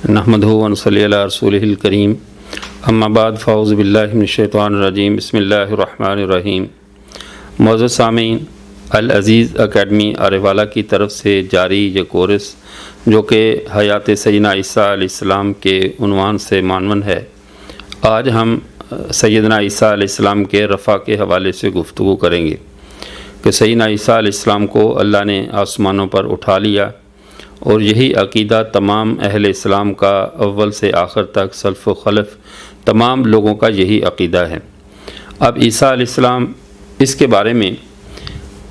نحمدہ ونصلی علی رسولہ الکریم اما بعد فاعوذ باللہ من الشیطان الرجیم بسم اللہ الرحمن الرحیم۔ معزز سامعین، العزیز اکیڈمی آرےوالہ کی طرف سے جاری یہ کورس جو کہ حیات سیدنا عیسیٰ علیہ السلام کے عنوان سے معنون ہے، آج ہم سیدنا عیسیٰ علیہ السلام کے رفع کے حوالے سے گفتگو کریں گے کہ سیدنا عیسیٰ علیہ السلام کو اللہ نے آسمانوں پر اٹھا لیا، اور یہی عقیدہ تمام اہل اسلام کا اول سے آخر تک سلف و خلف تمام لوگوں کا یہی عقیدہ ہے۔ اب عیسیٰ علیہ السلام اس کے بارے میں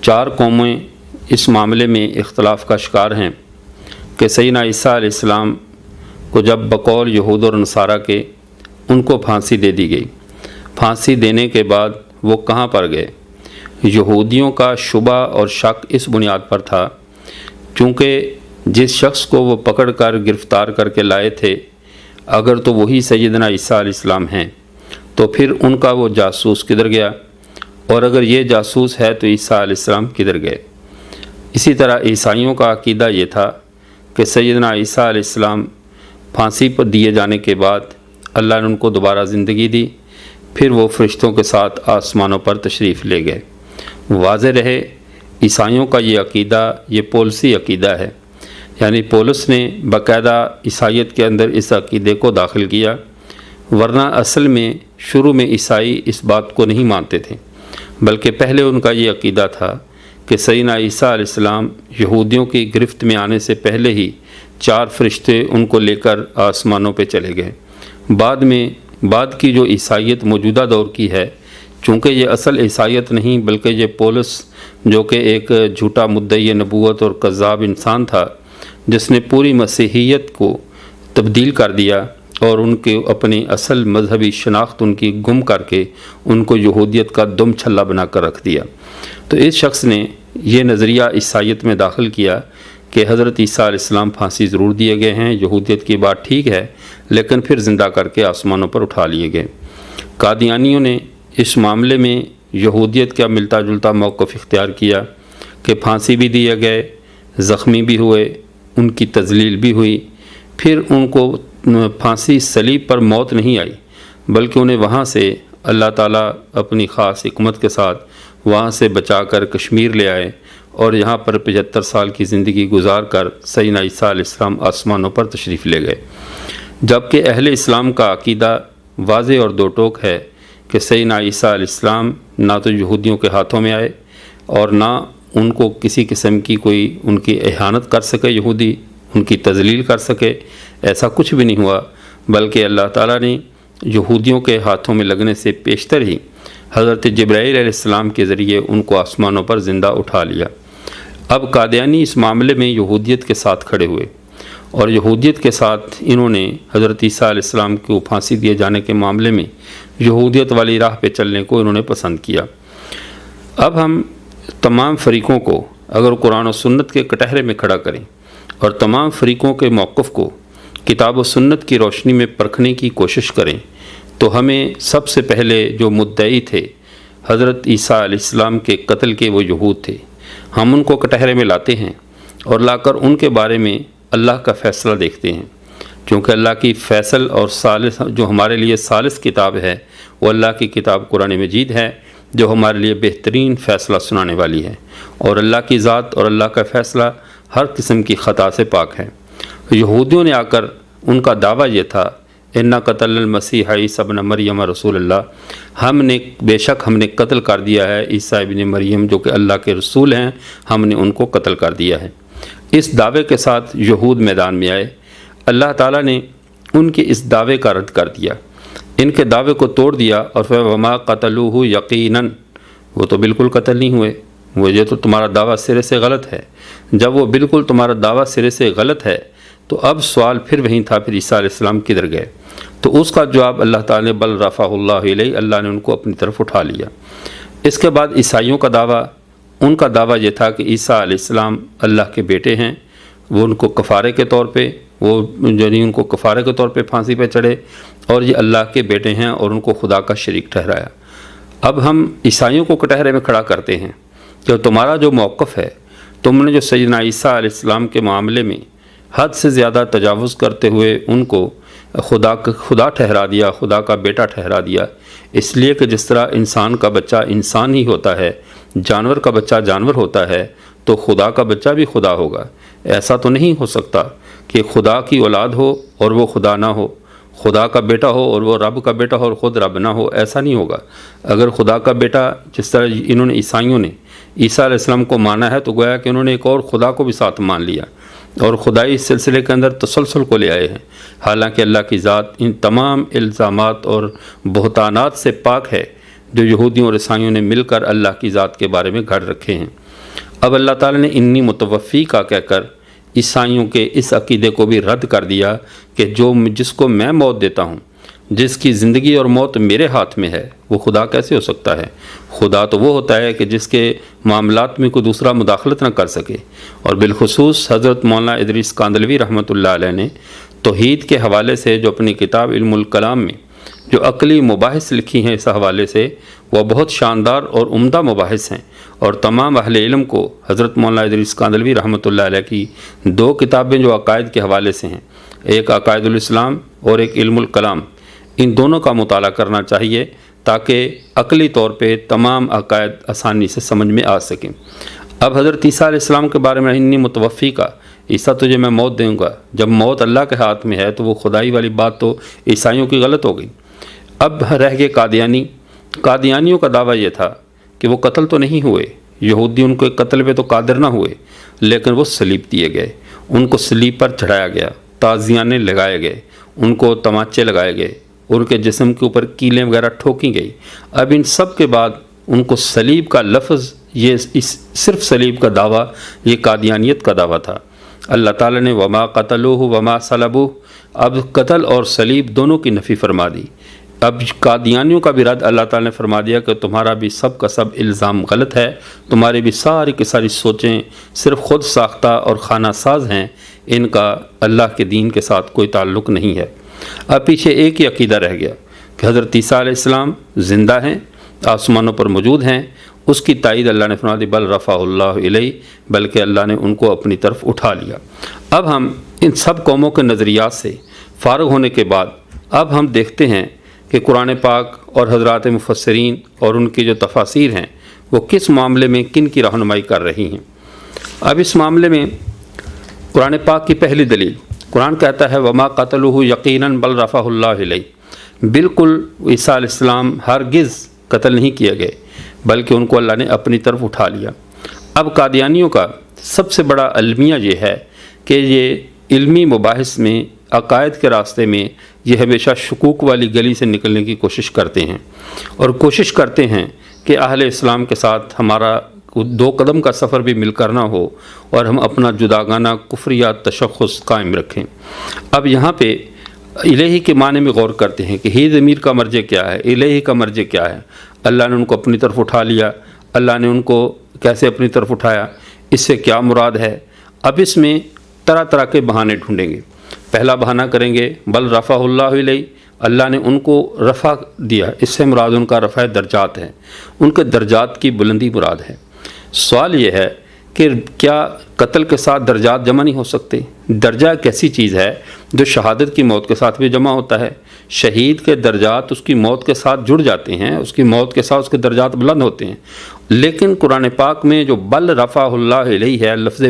چار قومیں اس معاملے میں اختلاف کا شکار ہیں کہ سیدنا عیسیٰ علیہ السلام کو جب بقول یہود اور نصارہ کے ان کو پھانسی دے دی گئی، پھانسی دینے کے بعد وہ کہاں پر گئے؟ یہودیوں کا شبہ اور شک اس بنیاد پر تھا چونکہ جس شخص کو وہ پکڑ کر گرفتار کر کے لائے تھے اگر تو وہی سیدنا عیسیٰ علیہ السلام ہیں تو پھر ان کا وہ جاسوس کدھر گیا، اور اگر یہ جاسوس ہے تو عیسیٰ علیہ السلام کدھر گئے؟ اسی طرح عیسائیوں کا عقیدہ یہ تھا کہ سیدنا عیسیٰ علیہ السلام پھانسی پر دیے جانے کے بعد اللہ نے ان کو دوبارہ زندگی دی، پھر وہ فرشتوں کے ساتھ آسمانوں پر تشریف لے گئے۔ واضح رہے عیسائیوں کا یہ عقیدہ یہ پولسی عقیدہ ہے، یعنی پولس نے باقاعدہ عیسائیت کے اندر اس عقیدے کو داخل کیا، ورنہ اصل میں شروع میں عیسائی اس بات کو نہیں مانتے تھے، بلکہ پہلے ان کا یہ عقیدہ تھا کہ سیدنا عیسیٰ علیہ السلام یہودیوں کی گرفت میں آنے سے پہلے ہی چار فرشتے ان کو لے کر آسمانوں پہ چلے گئے۔ بعد کی جو عیسائیت موجودہ دور کی ہے، چونکہ یہ اصل عیسائیت نہیں بلکہ یہ پولس جو کہ ایک جھوٹا مدعی نبوت اور کذاب انسان تھا جس نے پوری مسیحیت کو تبدیل کر دیا اور ان کے اپنی اصل مذہبی شناخت ان کی گم کر کے ان کو یہودیت کا دم چھلا بنا کر رکھ دیا، تو اس شخص نے یہ نظریہ عیسائیت میں داخل کیا کہ حضرت عیسیٰ علیہ السلام پھانسی ضرور دیے گئے ہیں، یہودیت کی بات ٹھیک ہے لیکن پھر زندہ کر کے آسمانوں پر اٹھا لیے گئے۔ قادیانیوں نے اس معاملے میں یہودیت کا ملتا جلتا موقف اختیار کیا کہ پھانسی بھی دیے گئے، زخمی بھی ہوئے، ان کی تذلیل بھی ہوئی، پھر ان کو پھانسی صلیب پر موت نہیں آئی بلکہ انہیں وہاں سے اللہ تعالیٰ اپنی خاص حکمت کے ساتھ وہاں سے بچا کر کشمیر لے آئے اور یہاں پر 75 سال کی زندگی گزار کر سیدنا عیسیٰ علیہ السلام آسمانوں پر تشریف لے گئے۔ جبکہ اہل اسلام کا عقیدہ واضح اور دو ٹوک ہے کہ سیدنا عیسیٰ علیہ السلام نہ تو یہودیوں کے ہاتھوں میں آئے اور نہ ان کو کسی قسم کی کوئی ان کی اہانت کر سکے، یہودی ان کی تذلیل کر سکے، ایسا کچھ بھی نہیں ہوا، بلکہ اللہ تعالیٰ نے یہودیوں کے ہاتھوں میں لگنے سے پیشتر ہی حضرت جبرائیل علیہ السلام کے ذریعے ان کو آسمانوں پر زندہ اٹھا لیا۔ اب قادیانی اس معاملے میں یہودیت کے ساتھ کھڑے ہوئے اور یہودیت کے ساتھ انہوں نے حضرت عیسیٰ علیہ السلام کو پھانسی دیے جانے کے معاملے میں یہودیت والی راہ پہ چلنے کو انہوں نے پسند کیا۔ اب ہم تمام فریقوں کو اگر قرآن و سنت کے کٹہرے میں کھڑا کریں اور تمام فریقوں کے موقف کو کتاب و سنت کی روشنی میں پرکھنے کی کوشش کریں تو ہمیں سب سے پہلے جو مدعی تھے حضرت عیسیٰ علیہ السلام کے قتل کے وہ یہود تھے، ہم ان کو کٹہرے میں لاتے ہیں اور لا کر ان کے بارے میں اللہ کا فیصلہ دیکھتے ہیں، کیونکہ اللہ کی فیصل اور ثالث جو ہمارے لیے ثالث کتاب ہے وہ اللہ کی کتاب قرآن مجید ہے جو ہمارے لیے بہترین فیصلہ سنانے والی ہے، اور اللہ کی ذات اور اللہ کا فیصلہ ہر قسم کی خطا سے پاک ہے۔ یہودیوں نے آ کر ان کا دعویٰ یہ تھا اِنَّا قَتَلْنَا الْمَسِیحَ عِیسَیٰ ابْنَ مَرْیَمَ رسول اللہ، بے شک ہم نے قتل کر دیا ہے عیسیٰ ابن مریم جو کہ اللہ کے رسول ہیں، ہم نے ان کو قتل کر دیا ہے۔ اس دعوے کے ساتھ یہود میدان میں آئے، اللہ تعالیٰ نے ان کے اس دعوے کا رد کر دیا، ان کے دعوے کو توڑ دیا اور وَمَا قَتَلُوهُ یقیناً، وہ تو بالکل قتل نہیں ہوئے، وہ یہ تو تمہارا دعویٰ سرے سے غلط ہے۔ جب وہ بالکل تمہارا دعویٰ سرے سے غلط ہے تو اب سوال پھر وہیں تھا، پھر عیسیٰ علیہ السلام کدھر گئے؟ تو اس کا جواب اللہ تعالیٰ نے بل رفع اللہ علیہ، اللہ نے ان کو اپنی طرف اٹھا لیا۔ اس کے بعد عیسائیوں کا دعویٰ، ان کا دعویٰ یہ تھا کہ عیسیٰ علیہ السلام اللہ کے بیٹے ہیں، وہ ان کو کفارے کے طور پہ ان کو کفارے کے طور پہ پھانسی پہ چڑھے اور یہ اللہ کے بیٹے ہیں اور ان کو خدا کا شریک ٹھہرایا۔ اب ہم عیسائیوں کو کٹہرے میں کھڑا کرتے ہیں کہ تمہارا جو موقف ہے، تم نے جو سیدنا عیسیٰ علیہ السلام کے معاملے میں حد سے زیادہ تجاوز کرتے ہوئے ان کو خدا ٹھہرا دیا، خدا کا بیٹا ٹھہرا دیا، اس لیے کہ جس طرح انسان کا بچہ انسان ہی ہوتا ہے، جانور کا بچہ جانور ہوتا ہے، تو خدا کا بچہ بھی خدا ہوگا۔ ایسا تو نہیں ہو سکتا کہ خدا کی اولاد ہو اور وہ خدا نہ ہو، خدا کا بیٹا ہو اور وہ رب کا بیٹا ہو اور خود رب نہ ہو، ایسا نہیں ہوگا۔ اگر خدا کا بیٹا، جس طرح انہوں نے عیسائیوں نے عیسیٰ علیہ السلام کو مانا ہے، تو گویا کہ انہوں نے ایک اور خدا کو بھی ساتھ مان لیا اور خدائی سلسلے کے اندر تسلسل کو لے آئے ہیں، حالانکہ اللہ کی ذات ان تمام الزامات اور بہتانات سے پاک ہے جو یہودیوں اور عیسائیوں نے مل کر اللہ کی ذات کے بارے میں گھڑ رکھے ہیں۔ اب اللہ تعالیٰ نے انی متوفی کا کہہ کر عیسائیوں کے اس عقیدے کو بھی رد کر دیا کہ جس کو میں موت دیتا ہوں، جس کی زندگی اور موت میرے ہاتھ میں ہے، وہ خدا کیسے ہو سکتا ہے؟ خدا تو وہ ہوتا ہے کہ جس کے معاملات میں کوئی دوسرا مداخلت نہ کر سکے۔ اور بالخصوص حضرت مولانا ادریس کاندھلوی رحمۃ اللہ علیہ نے توحید کے حوالے سے جو اپنی کتاب علم الکلام میں جو عقلی مباحث لکھی ہیں، اس حوالے سے وہ بہت شاندار اور عمدہ مباحث ہیں، اور تمام اہل علم کو حضرت مولانا ادریس کاندھلوی رحمۃ اللہ علیہ کی 2 کتابیں جو عقائد کے حوالے سے ہیں، ایک عقائد الاسلام اور ایک علم الکلام، ان دونوں کا مطالعہ کرنا چاہیے تاکہ عقلی طور پہ تمام عقائد آسانی سے سمجھ میں آ سکیں۔ اب حضرت عیسیٰ علیہ السلام کے بارے میں انی متوفی کا، عیسیٰ تجھے میں موت دوں گا، جب موت اللہ کے ہاتھ میں ہے تو وہ خدائی والی بات تو عیسائیوں کی غلط ہو گئی۔ اب رہ گئے قادیانی۔ قادیانیوں کا دعویٰ یہ تھا کہ وہ قتل تو نہیں ہوئے، یہودی ان کو قتل پہ تو قادر نہ ہوئے، لیکن وہ صلیب دیے گئے، ان کو صلیب پر چڑھایا گیا، تعزیانے لگائے گئے، ان کو تماچے لگائے گئے، ان کے جسم کے اوپر کیلیں وغیرہ ٹھوکی گئی۔ اب ان سب کے بعد ان کو صلیب کا لفظ، یہ صرف صلیب کا دعویٰ، یہ قادیانیت کا دعویٰ تھا۔ اللہ تعالیٰ نے وما قتلوہ وما صلبوہ، اب قتل اور صلیب دونوں کی نفی فرما دی۔ اب قادیانیوں کا بھی رد اللہ تعالیٰ نے فرما دیا کہ تمہارا بھی سب کا سب الزام غلط ہے، تمہاری بھی ساری کی ساری سوچیں صرف خود ساختہ اور خانہ ساز ہیں، ان کا اللہ کے دین کے ساتھ کوئی تعلق نہیں ہے۔ اب پیچھے ایک ہی عقیدہ رہ گیا کہ حضرت عیسیٰ علیہ السلام زندہ ہیں، آسمانوں پر موجود ہیں۔ اس کی تائید اللہ نے فرما دی، بل رفع اللہ الیہ، بلکہ اللہ نے ان کو اپنی طرف اٹھا لیا۔ اب ہم ان سب قوموں کے نظریات سے فارغ ہونے کے بعد اب ہم دیکھتے ہیں کہ قرآن پاک اور حضرات مفسرین اور ان کی جو تفاسیر ہیں وہ کس معاملے میں کن کی رہنمائی کر رہی ہیں۔ اب اس معاملے میں قرآن پاک کی پہلی دلیل، قرآن کہتا ہے وما قتلوہ یقیناً بل رفع اللہ الیہ، بالکل عیسیٰ علیہ السلام ہرگز قتل نہیں کیے گئے بلکہ ان کو اللہ نے اپنی طرف اٹھا لیا۔ اب قادیانیوں کا سب سے بڑا المیہ یہ ہے کہ یہ علمی مباحث میں، عقائد کے راستے میں یہ ہمیشہ شکوک والی گلی سے نکلنے کی کوشش کرتے ہیں، اور کوشش کرتے ہیں کہ اہل اسلام کے ساتھ ہمارا 2 قدم کا سفر بھی مل کر نہ ہو اور ہم اپنا جداگانہ کفریات تشخص قائم رکھیں۔ اب یہاں پہ الہی کے معنی میں غور کرتے ہیں کہ ہی ضمیر کا مرجع کیا ہے، الہی کا مرجع کیا ہے۔ اللہ نے ان کو اپنی طرف اٹھا لیا، اللہ نے ان کو کیسے اپنی طرف اٹھایا، اس سے کیا مراد ہے۔ اب اس میں طرح طرح کے بہانے ڈھونڈیں گے۔ پہلا بہانہ کریں گے بل رفع اللہ الیہ، اللہ نے ان کو رفع دیا، اس سے مراد ان کا رفع درجات ہے، ان کے درجات کی بلندی مراد ہے۔ سوال یہ ہے کہ کیا قتل کے ساتھ درجات جمع نہیں ہو سکتے؟ درجہ ایک ایسی چیز ہے جو شہادت کی موت کے ساتھ بھی جمع ہوتا ہے۔ شہید کے درجات اس کی موت کے ساتھ جڑ جاتے ہیں، اس کی موت کے ساتھ اس کے درجات بلند ہوتے ہیں، لیکن قرآن پاک میں جو بل رفع اللہ الیہ ہے، لفظ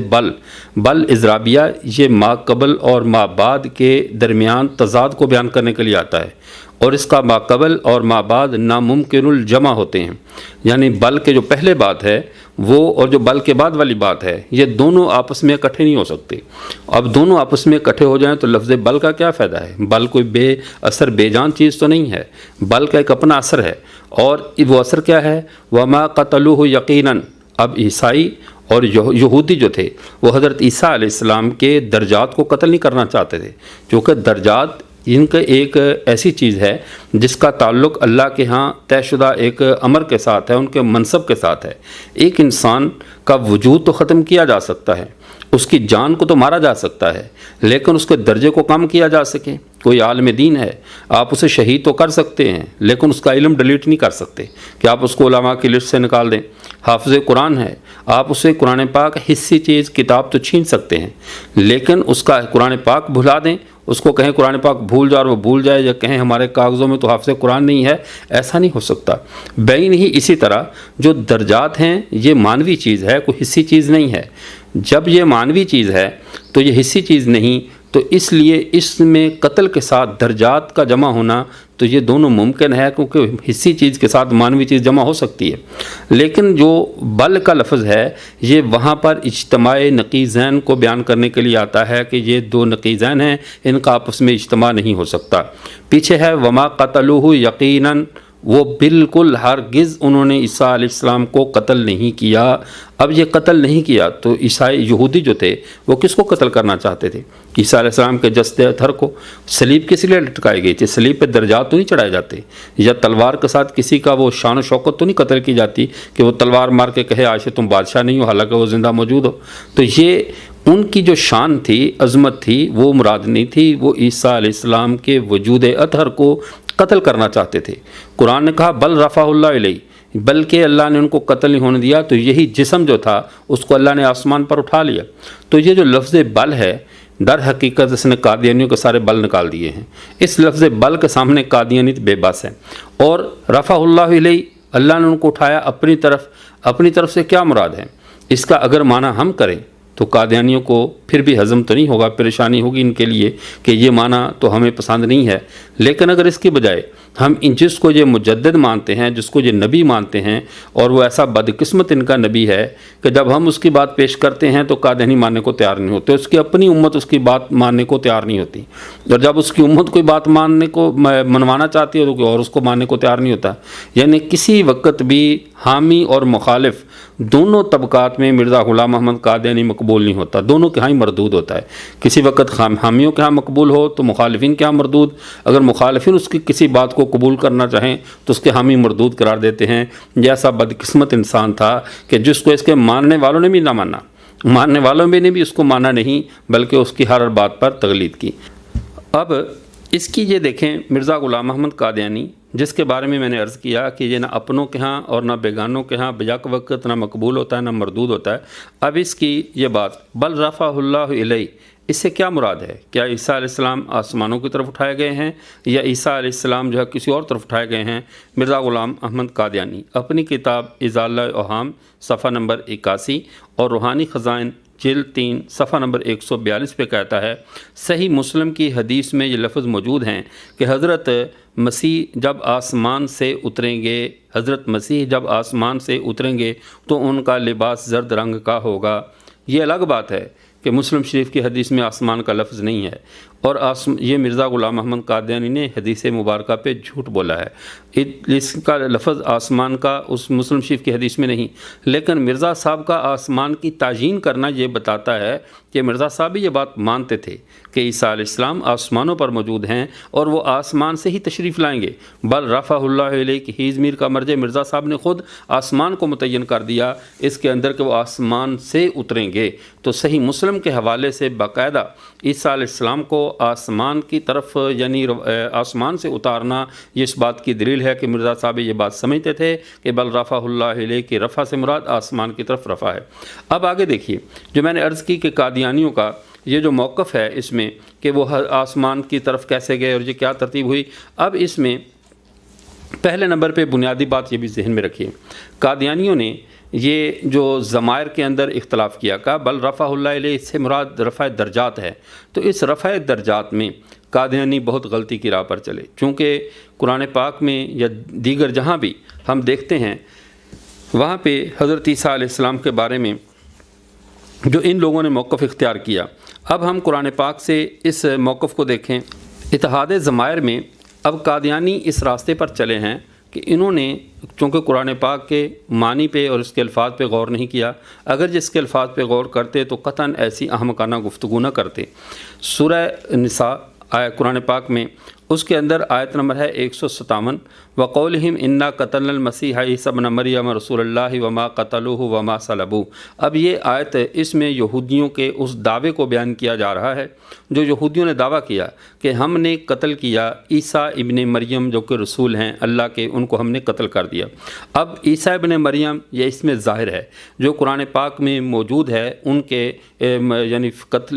بل اضرابیہ، یہ ما قبل اور ما بعد کے درمیان تضاد کو بیان کرنے کے لیے آتا ہے، اور اس کا ما قبل اور ما بعد ناممکن الجمع ہوتے ہیں، یعنی بل کے جو پہلے بات ہے وہ اور جو بل کے بعد والی بات ہے، یہ دونوں آپس میں اکٹھے نہیں ہو سکتے۔ اب دونوں آپس میں اکٹھے ہو جائیں تو لفظ بل کا کیا فائدہ ہے؟ بل کوئی بے اثر بے جان چیز تو نہیں ہے، بل کا ایک اپنا اثر ہے، اور وہ اثر کیا ہے؟ وما قتلوہ یقیناً۔ اب عیسائی اور یہودی جو تھے وہ حضرت عیسیٰ علیہ السلام کے درجات کو قتل نہیں کرنا چاہتے تھے، کیونکہ درجات ان کا ایک ایسی چیز ہے جس کا تعلق اللہ کے ہاں طے شدہ ایک امر کے ساتھ ہے، ان کے منصب کے ساتھ ہے۔ ایک انسان کا وجود تو ختم کیا جا سکتا ہے، اس کی جان کو تو مارا جا سکتا ہے، لیکن اس کے درجے کو کم کیا جا سکے۔ کوئی عالم دین ہے، آپ اسے شہید تو کر سکتے ہیں لیکن اس کا علم ڈیلیٹ نہیں کر سکتے کہ آپ اس کو علماء کی لسٹ سے نکال دیں۔ حافظ قرآن ہے، آپ اسے قرآن پاک حصی چیز کتاب تو چھین سکتے ہیں لیکن اس کا قرآن پاک بھلا دیں، اس کو کہیں قرآن پاک بھول جا اور وہ بھول جائے، یا کہیں ہمارے کاغذوں میں تو حافظ قرآن نہیں ہے، ایسا نہیں ہو سکتا۔ بین ہی اسی طرح جو درجات ہیں یہ مانوی چیز ہے، کوئی حصی چیز نہیں ہے۔ جب یہ مانوی چیز ہے تو یہ حصی چیز نہیں، تو اس لیے اس میں قتل کے ساتھ درجات کا جمع ہونا تو یہ دونوں ممکن ہے، کیونکہ حصی چیز کے ساتھ مانوی چیز جمع ہو سکتی ہے۔ لیکن جو بل کا لفظ ہے یہ وہاں پر اجتماع نقیضین کو بیان کرنے کے لیے آتا ہے کہ یہ دو نقیضین ہیں، ان کا آپس میں اجتماع نہیں ہو سکتا۔ پیچھے ہے وما قتلوہ یقیناً، وہ بالکل ہرگز انہوں نے عیسیٰ علیہ السلام کو قتل نہیں کیا۔ اب یہ قتل نہیں کیا تو عیسائی یہودی جو تھے وہ کس کو قتل کرنا چاہتے تھے؟ عیسیٰ علیہ السلام کے جسد اطہر کو۔ صلیب کس لیے لٹکائی گئی تھی؟ صلیب پہ درجات تو نہیں چڑھائے جاتے، یا تلوار کے ساتھ کسی کا وہ شان و شوکت تو نہیں قتل کی جاتی کہ وہ تلوار مار کے کہے آج سے تم بادشاہ نہیں ہو حالانکہ وہ زندہ موجود ہو۔ تو یہ ان کی جو شان تھی، عظمت تھی، وہ مراد نہیں تھی، وہ عیسیٰ علیہ السلام کے وجود اطہر کو قتل کرنا چاہتے تھے۔ قرآن نے کہا بل رفع اللہ علیہ، بلکہ اللہ نے ان کو قتل نہیں ہونے دیا، تو یہی جسم جو تھا اس کو اللہ نے آسمان پر اٹھا لیا۔ تو یہ جو لفظ بل ہے در حقیقت اس نے قادیانیوں کے سارے بل نکال دیے ہیں۔ اس لفظ بل کے سامنے قادیانی بے بس ہے۔ اور رفع اللہ علیہ، اللہ نے ان کو اٹھایا اپنی طرف۔ اپنی طرف سے کیا مراد ہے؟ اس کا اگر معنی ہم کریں تو قادیانیوں کو پھر بھی ہضم تو نہیں ہوگا، پریشانی ہوگی ان کے لیے کہ یہ معنی تو ہمیں پسند نہیں ہے۔ لیکن اگر اس کے بجائے ہم جس کو یہ مجدد مانتے ہیں، جس کو یہ نبی مانتے ہیں، اور وہ ایسا بدقسمت ان کا نبی ہے کہ جب ہم اس کی بات پیش کرتے ہیں تو قادیانی ماننے کو تیار نہیں ہوتے، اس کی اپنی امت اس کی بات ماننے کو تیار نہیں ہوتی، اور جب اس کی امت کوئی بات ماننے کو منوانا چاہتی ہے تو کوئی اور اس کو ماننے کو تیار نہیں ہوتا۔ یعنی کسی وقت بھی حامی اور مخالف دونوں طبقات میں مرزا غلام محمد قادیانی مقبول نہیں ہوتا، دونوں کے ہاں ہی مردود ہوتا ہے۔ کسی وقت حامیوں کے ہاں مقبول ہو تو مخالفین کے ہاں مردود، اگر مخالفین اس کی کسی بات کو قبول کرنا چاہیں تو اس کے حامی مردود قرار دیتے ہیں۔ جیسا بدقسمت انسان تھا کہ جس کو اس کے ماننے والوں نے بھی نہ مانا، ماننے والوں میں نے بھی اس کو مانا نہیں، بلکہ اس کی ہر بات پر تقلید کی۔ اب اس کی یہ دیکھیں مرزا غلام محمد قادیانی، جس کے بارے میں نے عرض کیا کہ یہ نہ اپنوں کے ہاں اور نہ بیگانوں کے ہاں بیک وقت نہ مقبول ہوتا ہے نہ مردود ہوتا ہے۔ اب اس کی یہ بات بل رفع اللہ علیہ، اس سے کیا مراد ہے؟ کیا عیسیٰ علیہ السلام آسمانوں کی طرف اٹھائے گئے ہیں، یا عیسیٰ علیہ السلام جو ہے کسی اور طرف اٹھائے گئے ہیں؟ مرزا غلام احمد قادیانی اپنی کتاب ازالہ اوہام صفحہ نمبر 81 اور روحانی خزائن جلد 3 صفحہ نمبر 142 پہ کہتا ہے، صحیح مسلم کی حدیث میں یہ لفظ موجود ہیں کہ حضرت مسیح جب آسمان سے اتریں گے، حضرت مسیح جب آسمان سے اتریں گے تو ان کا لباس زرد رنگ کا ہوگا۔ یہ الگ بات ہے کہ مسلم شریف کی حدیث میں آسمان کا لفظ نہیں ہے، اور یہ مرزا غلام محمد قادیانی نے حدیث مبارکہ پہ جھوٹ بولا ہے۔ اس کا لفظ آسمان کا اس مسلم شریف کی حدیث میں نہیں، لیکن مرزا صاحب کا آسمان کی تعیین کرنا یہ بتاتا ہے کہ مرزا صاحب بھی یہ بات مانتے تھے کہ عیسیٰ علیہ السلام آسمانوں پر موجود ہیں اور وہ آسمان سے ہی تشریف لائیں گے۔ بل رفع اللہ علیہ کی ہیز میر کا مرجع مرزا صاحب نے خود آسمان کو متعین کر دیا اس کے اندر کہ وہ آسمان سے اتریں گے۔ تو صحیح مسلم کے حوالے سے باقاعدہ عیسیٰ علیہ السلام کو آسمان کی طرف یعنی آسمان سے اتارنا یہ اس بات کی دلیل ہے کہ مرزا صاحب یہ بات سمجھتے تھے کہ بل رفع اللہ علیہ کی رفع سے مراد آسمان کی طرف رفع ہے۔ اب آگے دیکھیے جو میں نے عرض کی کہ قادیانیوں کا یہ جو موقف ہے اس میں کہ وہ آسمان کی طرف کیسے گئے اور یہ کیا ترتیب ہوئی، اب اس میں پہلے نمبر پہ بنیادی بات یہ بھی ذہن میں رکھیے، قادیانیوں نے یہ جو ضمائر کے اندر اختلاف کیا کہ بل رفع اللہ علیہ اس سے مراد رفع درجات ہے، تو اس رفع درجات میں قادیانی بہت غلطی کی راہ پر چلے، چونکہ قرآن پاک میں یا دیگر جہاں بھی ہم دیکھتے ہیں وہاں پہ حضرت عیسیٰ علیہ السلام کے بارے میں جو ان لوگوں نے موقف اختیار کیا۔ اب ہم قرآن پاک سے اس موقف کو دیکھیں۔ اتحاد ضمائر میں اب قادیانی اس راستے پر چلے ہیں کہ انہوں نے چونکہ قرآن پاک کے معنی پہ اور اس کے الفاظ پہ غور نہیں کیا، اگر جس کے الفاظ پہ غور کرتے تو قطعاً ایسی احمقانہ گفتگو نہ کرتے۔ سورہ نساء قرآن پاک میں اس کے اندر آیت نمبر ہے 157، وقولہم انا قتلنا المسیح عیسی ابن مریم رسول اللہ وما قتلوہ وما صلبوہ۔ اب یہ آیت اس میں یہودیوں کے اس دعوے کو بیان کیا جا رہا ہے جو یہودیوں نے دعویٰ کیا کہ ہم نے قتل کیا عیسیٰ ابن مریم جو کہ رسول ہیں اللہ کے، ان کو ہم نے قتل کر دیا۔ اب عیسیٰ ابن مریم یہ اس میں ظاہر ہے جو قرآن پاک میں موجود ہے ان کے یعنی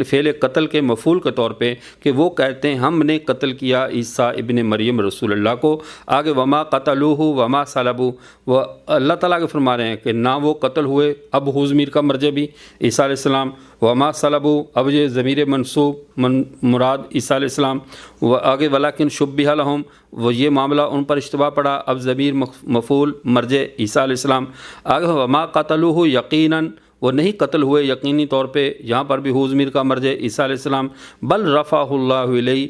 فعل قتل کے مفعول کے طور پہ کہ وہ کہتے ہیں ہم نے قتل کیا عیسیٰ ابن مریم رسول اللہ کو۔ آگے وما قتلوہ وما صلبوہ، وہ اللہ تعالیٰ کے فرما رہے ہیں کہ نہ وہ قتل ہوئے، اب ہو ضمیر کا مرجع بھی عیسیٰ علیہ السلام، وما صلبوہ اب یہ ضمیر منصوب مراد عیسیٰ علیہ السلام، آگے ولیکن شبہ لہم وہ یہ معاملہ ان پر اشتباہ پڑا، اب ضمیر مفعول مرجع عیسیٰ علیہ السلام۔ آگے وما قتلوہ یقیناً وہ نہیں قتل ہوئے یقینی طور پہ، یہاں پر بھی ہو ضمیر کا مرجع عیسیٰ علیہ السلام، بل رفعہ اللہ الیہ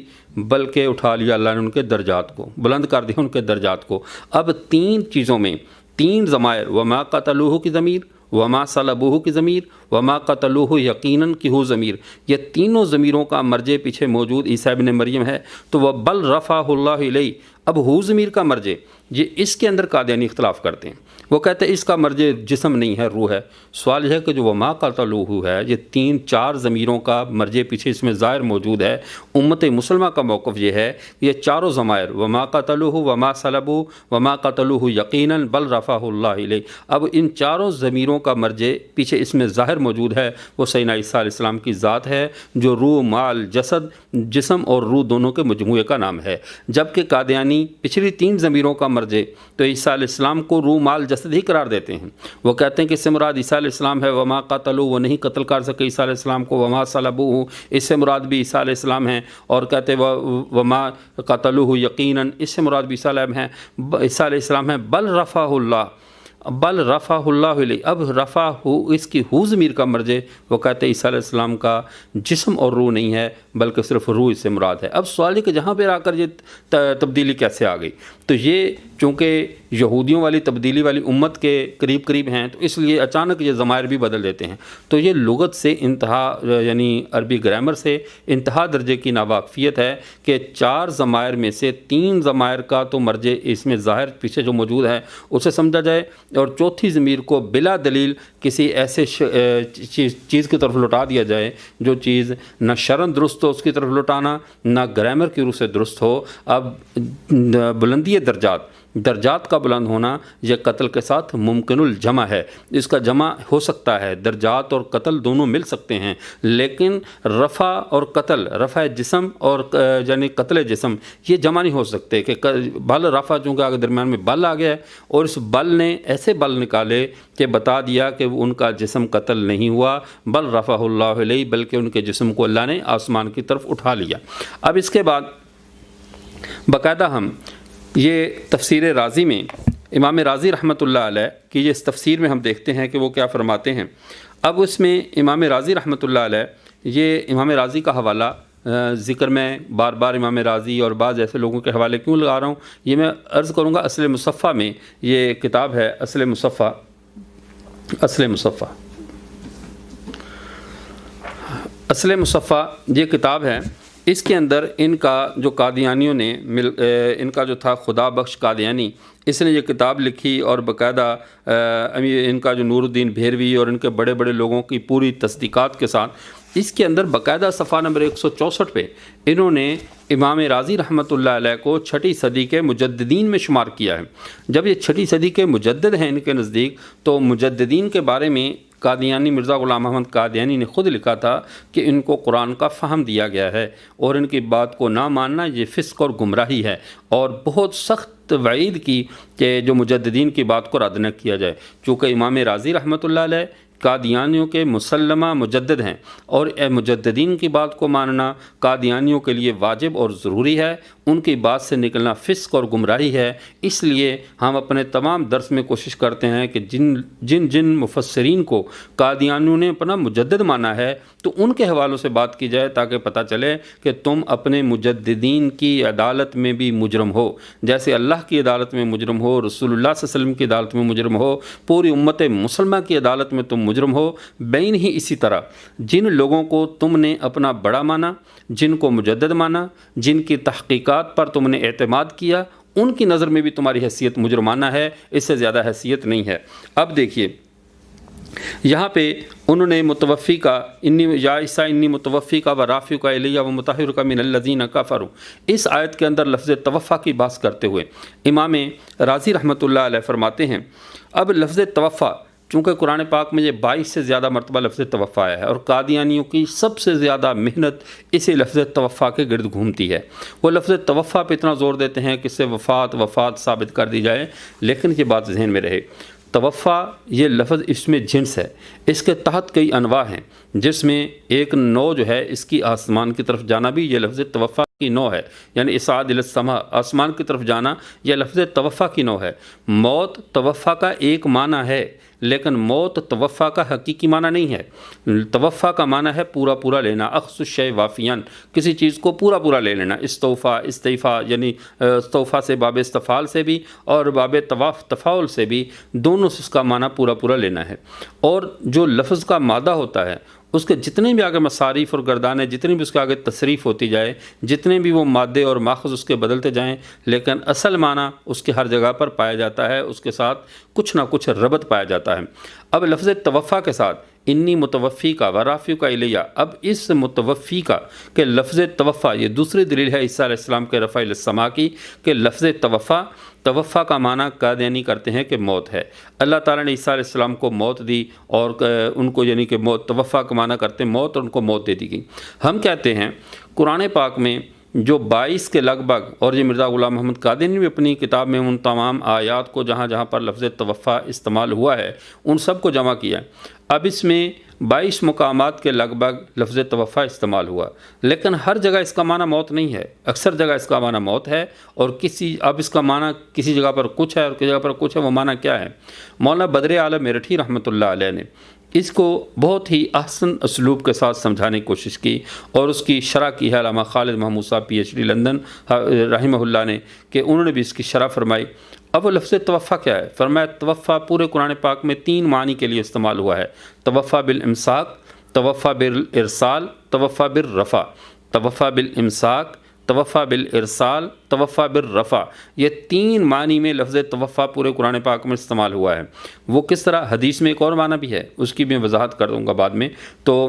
بلکہ اٹھا لیا اللہ نے ان کے درجات کو، بلند کر دیا ان کے درجات کو۔ اب تین چیزوں میں تین ضمائر، وما قتلوہ کی ضمیر، وما صلبوہ کی ضمیر، وما قتلوہ یقیناً کی ہو ضمیر، یہ تینوں ضمیروں کا مرجع پیچھے موجود عیسیٰ ابن مریم ہے۔ تو وہ بل رفعہ اللہ الیہ، اب ہو ضمیر کا مرجع یہ اس کے اندر قادیانی اختلاف کرتے ہیں، وہ کہتے ہیں اس کا مرجع جسم نہیں ہے، روح ہے۔ سوال یہ ہے کہ جو وما قتلوہ ہے یہ تین چار ضمیروں کا مرجع پیچھے اس میں ظاہر موجود ہے۔ امت مسلمہ کا موقف یہ ہے کہ یہ چاروں ضمائر وما قتلوہ وما صلبوہ وما قتلوہ یقیناً بل رفعہ اللہ الیہ، اب ان چاروں ضمیروں کا مرجع پیچھے اس میں ظاہر موجود ہے، وہ سیدنا عیسیٰ علیہ السلام کی ذات ہے جو روح مال جسد، جسم اور روح دونوں کے مجموعے کا نام ہے۔ جبکہ قادیانی پچھلی تین ضمیروں کا مرجع تو عیسیٰ علیہ السلام کو روح مال جسد ہی قرار دیتے ہیں، وہ کہتے ہیں کہ اس سے مراد عیسیٰ علیہ السلام ہے، وما قتلوہ وہ نہیں قتل کر سکے عیسیٰ علیہ السلام کو، وما صلبوہ اس سے مراد بھی عیسیٰ علیہ السلام ہیں، اور کہتے ہیں وما قتلوہ یقیناً اس سے مراد بھی عیسیٰ علیہ السلام ہیں، بل رفعہ اللہ، بل رفعہ اللہ علیہ، اب رفع ہو اس کی ہو ضمیر کا مرجع وہ کہتے ہیں عیسیٰ علیہ السلام کا جسم اور روح نہیں ہے بلکہ صرف روح اس سے مراد ہے۔ اب سوال ہے کہ جہاں پہ آ کر یہ تبدیلی کیسے آ گئی؟ تو یہ چونکہ یہودیوں والی تبدیلی والی امت کے قریب قریب ہیں تو اس لیے اچانک یہ ضمائر بھی بدل دیتے ہیں، تو یہ لغت سے انتہا یعنی عربی گرامر سے انتہا درجے کی ناواقفیت ہے کہ چار ضمائر میں سے تین ضمائر کا تو مرجع اس میں ظاہر پیچھے جو موجود ہے اسے سمجھا جائے، اور چوتھی ضمیر کو بلا دلیل کسی ایسے چیز کی طرف لوٹا دیا جائے جو چیز نہ شرعاً درست ہو، اس کی طرف لوٹانا نہ گرامر کی روح سے درست ہو۔ اب بلندی درجات کا بلند ہونا یہ قتل کے ساتھ ممکن الجمع ہے، اس کا جمع ہو سکتا ہے، درجات اور قتل دونوں مل سکتے ہیں، لیکن رفع اور قتل، رفع جسم اور یعنی قتل جسم یہ جمع نہیں ہو سکتے کہ بل رفع چونکہ آگے درمیان میں بل آ گیا ہے اور اس بل نے ایسے بل نکالے کہ بتا دیا کہ ان کا جسم قتل نہیں ہوا، بل رفعہ اللہ علیہ بلکہ ان کے جسم کو اللہ نے آسمان کی طرف اٹھا لیا۔ اب اس کے بعد باقاعدہ ہم یہ تفسیر رازی میں امام رازی رحمۃ اللہ علیہ کی یہ اس تفسیر میں ہم دیکھتے ہیں کہ وہ کیا فرماتے ہیں۔ اب اس میں امام رازی رحمۃ اللہ علیہ یہ امام رازی کا حوالہ ذکر میں بار بار امام رازی اور بعض ایسے لوگوں کے حوالے کیوں لگا رہا ہوں یہ میں عرض کروں گا۔ اصل مصفہ میں یہ کتاب ہے، اصل مصفہ یہ کتاب ہے، اس کے اندر ان کا جو قادیانیوں نے ان کا جو تھا خدا بخش قادیانی، اس نے یہ کتاب لکھی اور باقاعدہ ان کا جو نور الدین بھیروی اور ان کے بڑے بڑے لوگوں کی پوری تصدیقات کے ساتھ اس کے اندر باقاعدہ صفحہ نمبر 164 پہ انہوں نے امام رازی رحمۃ اللہ علیہ کو 6ٹی صدی کے مجددین میں شمار کیا ہے۔ جب یہ 6ٹی صدی کے مجدد ہیں ان کے نزدیک، تو مجددین کے بارے میں قادیانی مرزا غلام احمد قادیانی نے خود لکھا تھا کہ ان کو قرآن کا فہم دیا گیا ہے اور ان کی بات کو نہ ماننا یہ فسق اور گمراہی ہے، اور بہت سخت وعید کی کہ جو مجددین کی بات کو رد نہ کیا جائے۔ چونکہ امام رازی رحمۃ اللہ علیہ قادیانیوں کے مسلمہ مجدد ہیں اور مجددین کی بات کو ماننا قادیانیوں کے لیے واجب اور ضروری ہے، ان کی بات سے نکلنا فسق اور گمراہی ہے۔ اس لیے ہم اپنے تمام درس میں کوشش کرتے ہیں کہ جن مفسرین کو قادیانیوں نے اپنا مجدد مانا ہے تو ان کے حوالوں سے بات کی جائے تاکہ پتہ چلے کہ تم اپنے مجددین کی عدالت میں بھی مجرم ہو، جیسے اللہ کی عدالت میں مجرم ہو، رسول اللہ صلی اللہ علیہ وسلم کی عدالت میں مجرم ہو، پوری امت مسلمہ کی عدالت میں تم مجرم ہو، بین ہی اسی طرح جن لوگوں کو تم نے اپنا بڑا مانا، جن کو مجدد مانا، جن کی تحقیقات پر تم نے اعتماد کیا، ان کی نظر میں بھی تمہاری حیثیت مجرمانہ ہے، اس سے زیادہ حیثیت نہیں ہے۔ اب دیکھیے یہاں پہ انہوں نے متوفی کا یا عیسیٰ انی متوفی کا و رافع کا الیہ و مطہر کا من الذین کفروا، اس آیت کے اندر لفظ توفیٰ کی بات کرتے ہوئے امام رازی رحمۃ اللہ علیہ فرماتے ہیں اب لفظ توفیٰ چونکہ قرآن پاک میں یہ 22 سے زیادہ مرتبہ لفظ توفیٰ آیا ہے اور قادیانیوں کی سب سے زیادہ محنت اسی لفظ توفیٰ کے گرد گھومتی ہے۔ وہ لفظ توفیٰ پہ اتنا زور دیتے ہیں کہ اس سے وفات ثابت کر دی جائے، لیکن یہ بات ذہن میں رہے توفیٰ یہ لفظ اس میں جنس ہے، اس کے تحت کئی انواع ہیں، جس میں ایک نوع جو ہے اس کی آسمان کی طرف جانا بھی یہ لفظ توفیٰ کی نوع ہے، یعنی اصعاد الی السماء، آسمان کی طرف جانا یہ لفظ توفیٰ کی نوع ہے۔ موت توفیٰ کا ایک معنی ہے، لیکن موت توفیٰ کا حقیقی معنی نہیں ہے۔ توفیٰ کا معنی ہے پورا پورا لینا، اخذ الشیء وافیاً، کسی چیز کو پورا پورا لے لینا۔ استوفیٰ استیفاء یعنی استوفیٰ سے باب استفعال سے بھی اور باب تفاعل سے بھی، دونوں سے اس کا معنی پورا پورا لینا ہے۔ اور جو لفظ کا مادہ ہوتا ہے اس کے جتنے بھی آگے مصاریف اور گردانیں، جتنی بھی اس کے آگے تصریف ہوتی جائے، جتنے بھی وہ مادے اور ماخذ اس کے بدلتے جائیں، لیکن اصل معنی اس کے ہر جگہ پر پایا جاتا ہے، اس کے ساتھ کچھ نہ کچھ ربط پایا جاتا ہے۔ اب لفظ توفیٰ کے ساتھ انی متوفی کا و رافع کا الیہ، اب اس متوفی کا کہ لفظ توفیٰ یہ دوسری دلیل ہے عیسیٰ علیہ السلام کے رفع السماء کی کہ لفظ توفیٰ کا معنی قادیانی کرتے ہیں کہ موت ہے۔ اللہ تعالیٰ نے عیسیٰ علیہ السلام کو موت دی اور ان کو یعنی کہ موت توفیٰ کا معنی کرتے ہیں موت، اور ان کو موت دے دی گئی۔ ہم کہتے ہیں قرآن پاک میں جو 22 کے لگ بھگ، اور یہ مرزا غلام محمد قادری نے بھی اپنی کتاب میں ان تمام آیات کو جہاں جہاں پر لفظ توفیٰ استعمال ہوا ہے ان سب کو جمع کیا ہے۔ اب اس میں 22 مقامات کے لگ بھگ لفظ توفیٰ استعمال ہوا، لیکن ہر جگہ اس کا معنی موت نہیں ہے، اکثر جگہ اس کا معنی موت ہے، اور اب اس کا معنی کسی جگہ پر کچھ ہے اور کسی جگہ پر کچھ ہے۔ وہ معنی کیا ہے؟ مولانا بدر عالم میرٹھی رحمۃ اللہ علیہ نے اس کو بہت ہی احسن اسلوب کے ساتھ سمجھانے کی کوشش کی، اور اس کی شرح کی ہے علامہ خالد محمود صاحب PhD لندن رحمہ اللہ نے، کہ انہوں نے بھی اس کی شرح فرمائی۔ اب وہ لفظ توفیٰ کیا ہے؟ فرمایا توفیٰ پورے قرآن پاک میں 3 معنی کے لیے استعمال ہوا ہے: توفیٰ بالامساک، توفیٰ بالارسال، توفیٰ بالرفع۔ توفیٰ بالامساک، توفیٰ بالارسال، توفیٰ بالرفع، یہ 3 معنی میں لفظ توفیٰ پورے قرآن پاک میں استعمال ہوا ہے۔ وہ کس طرح؟ حدیث میں ایک اور معنی بھی ہے، اس کی بھی میں وضاحت کر دوں گا بعد میں۔ تو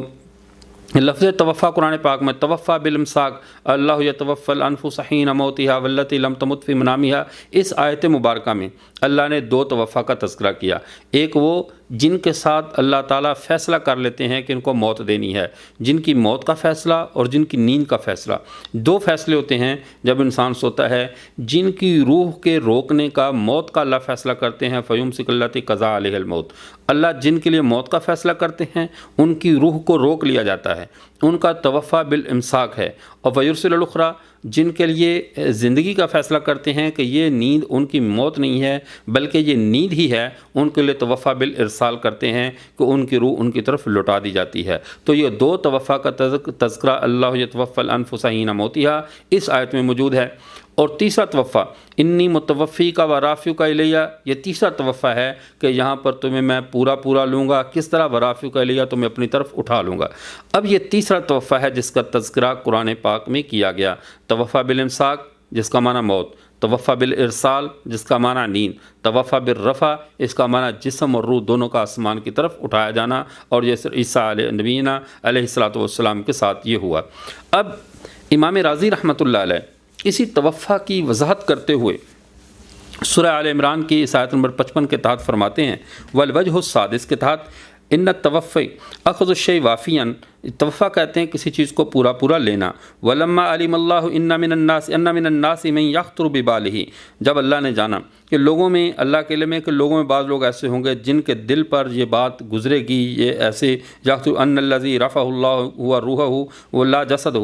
لفظ توفیٰ قرآن پاک میں توفیٰ بالامساک، اللہ یتوفی الانفس حین موتہا واللتی لم تمت فی منامہا، اس آیت مبارکہ میں اللہ نے 2 توفیٰ کا تذکرہ کیا۔ ایک وہ جن کے ساتھ اللہ تعالیٰ فیصلہ کر لیتے ہیں کہ ان کو موت دینی ہے، جن کی موت کا فیصلہ اور جن کی نیند کا فیصلہ، 2 فیصلے ہوتے ہیں جب انسان سوتا ہے۔ جن کی روح کے روکنے کا موت کا اللہ فیصلہ کرتے ہیں، فیمسک اللاتی قضا علیہ الموت، اللہ جن کے لیے موت کا فیصلہ کرتے ہیں ان کی روح کو روک لیا جاتا ہے، ان کا توفیٰ بالامساک ہے۔ اور ویرسل الاخری، جن کے لیے زندگی کا فیصلہ کرتے ہیں کہ یہ نیند ان کی موت نہیں ہے بلکہ یہ نیند ہی ہے، ان کے لیے توفیٰ بالارسال کرتے ہیں کہ ان کی روح ان کی طرف لوٹا دی جاتی ہے۔ تو یہ 2 توفیٰ کا تذکرہ اللہ یتوفی الانفس حین موتہا اس آیت میں موجود ہے۔ اور تیسرا توفیٰ انی متوفی کا و رافع کا الیہ، یہ تیسرا توفیٰ ہے کہ یہاں پر تمہیں میں پورا پورا لوں گا۔ کس طرح؟ و رافع کا الیہ، تمہیں اپنی طرف اٹھا لوں گا۔ اب یہ تیسرا توفیٰ ہے جس کا تذکرہ قرآن پاک میں کیا گیا۔ توفیٰ بالامساک جس کا معنی موت، توفیٰ بالارسال جس کا معنی نیند، توفیٰ بالرفع اس کا معنی جسم اور روح دونوں کا آسمان کی طرف اٹھایا جانا، اور یہ عیسیٰ نبینا علیہ الصلوۃ والسلام کے ساتھ یہ ہوا۔ اب امام رازی رحمۃ اللہ علیہ اسی توفیٰ کی وضاحت کرتے ہوئے سورہ آل عمران کی اس آیت نمبر 55 کے تحت فرماتے ہیں والوجہ السادس کے تحت ان التوفی اخذ الشیء وافیاً، توفیٰ کہتے ہیں کسی چیز کو پورا پورا لینا۔ ولما علم اللہ ان من الناس من یخطر ببالہ، جب اللہ نے جانا کہ لوگوں میں، اللہ کے علم ہے کہ لوگوں میں بعض لوگ ایسے ہوں گے جن کے دل پر یہ بات گزرے گی، یہ ایسے یخطر ان الذی رفع اللہ ہوا روحہ ولا جسدہ،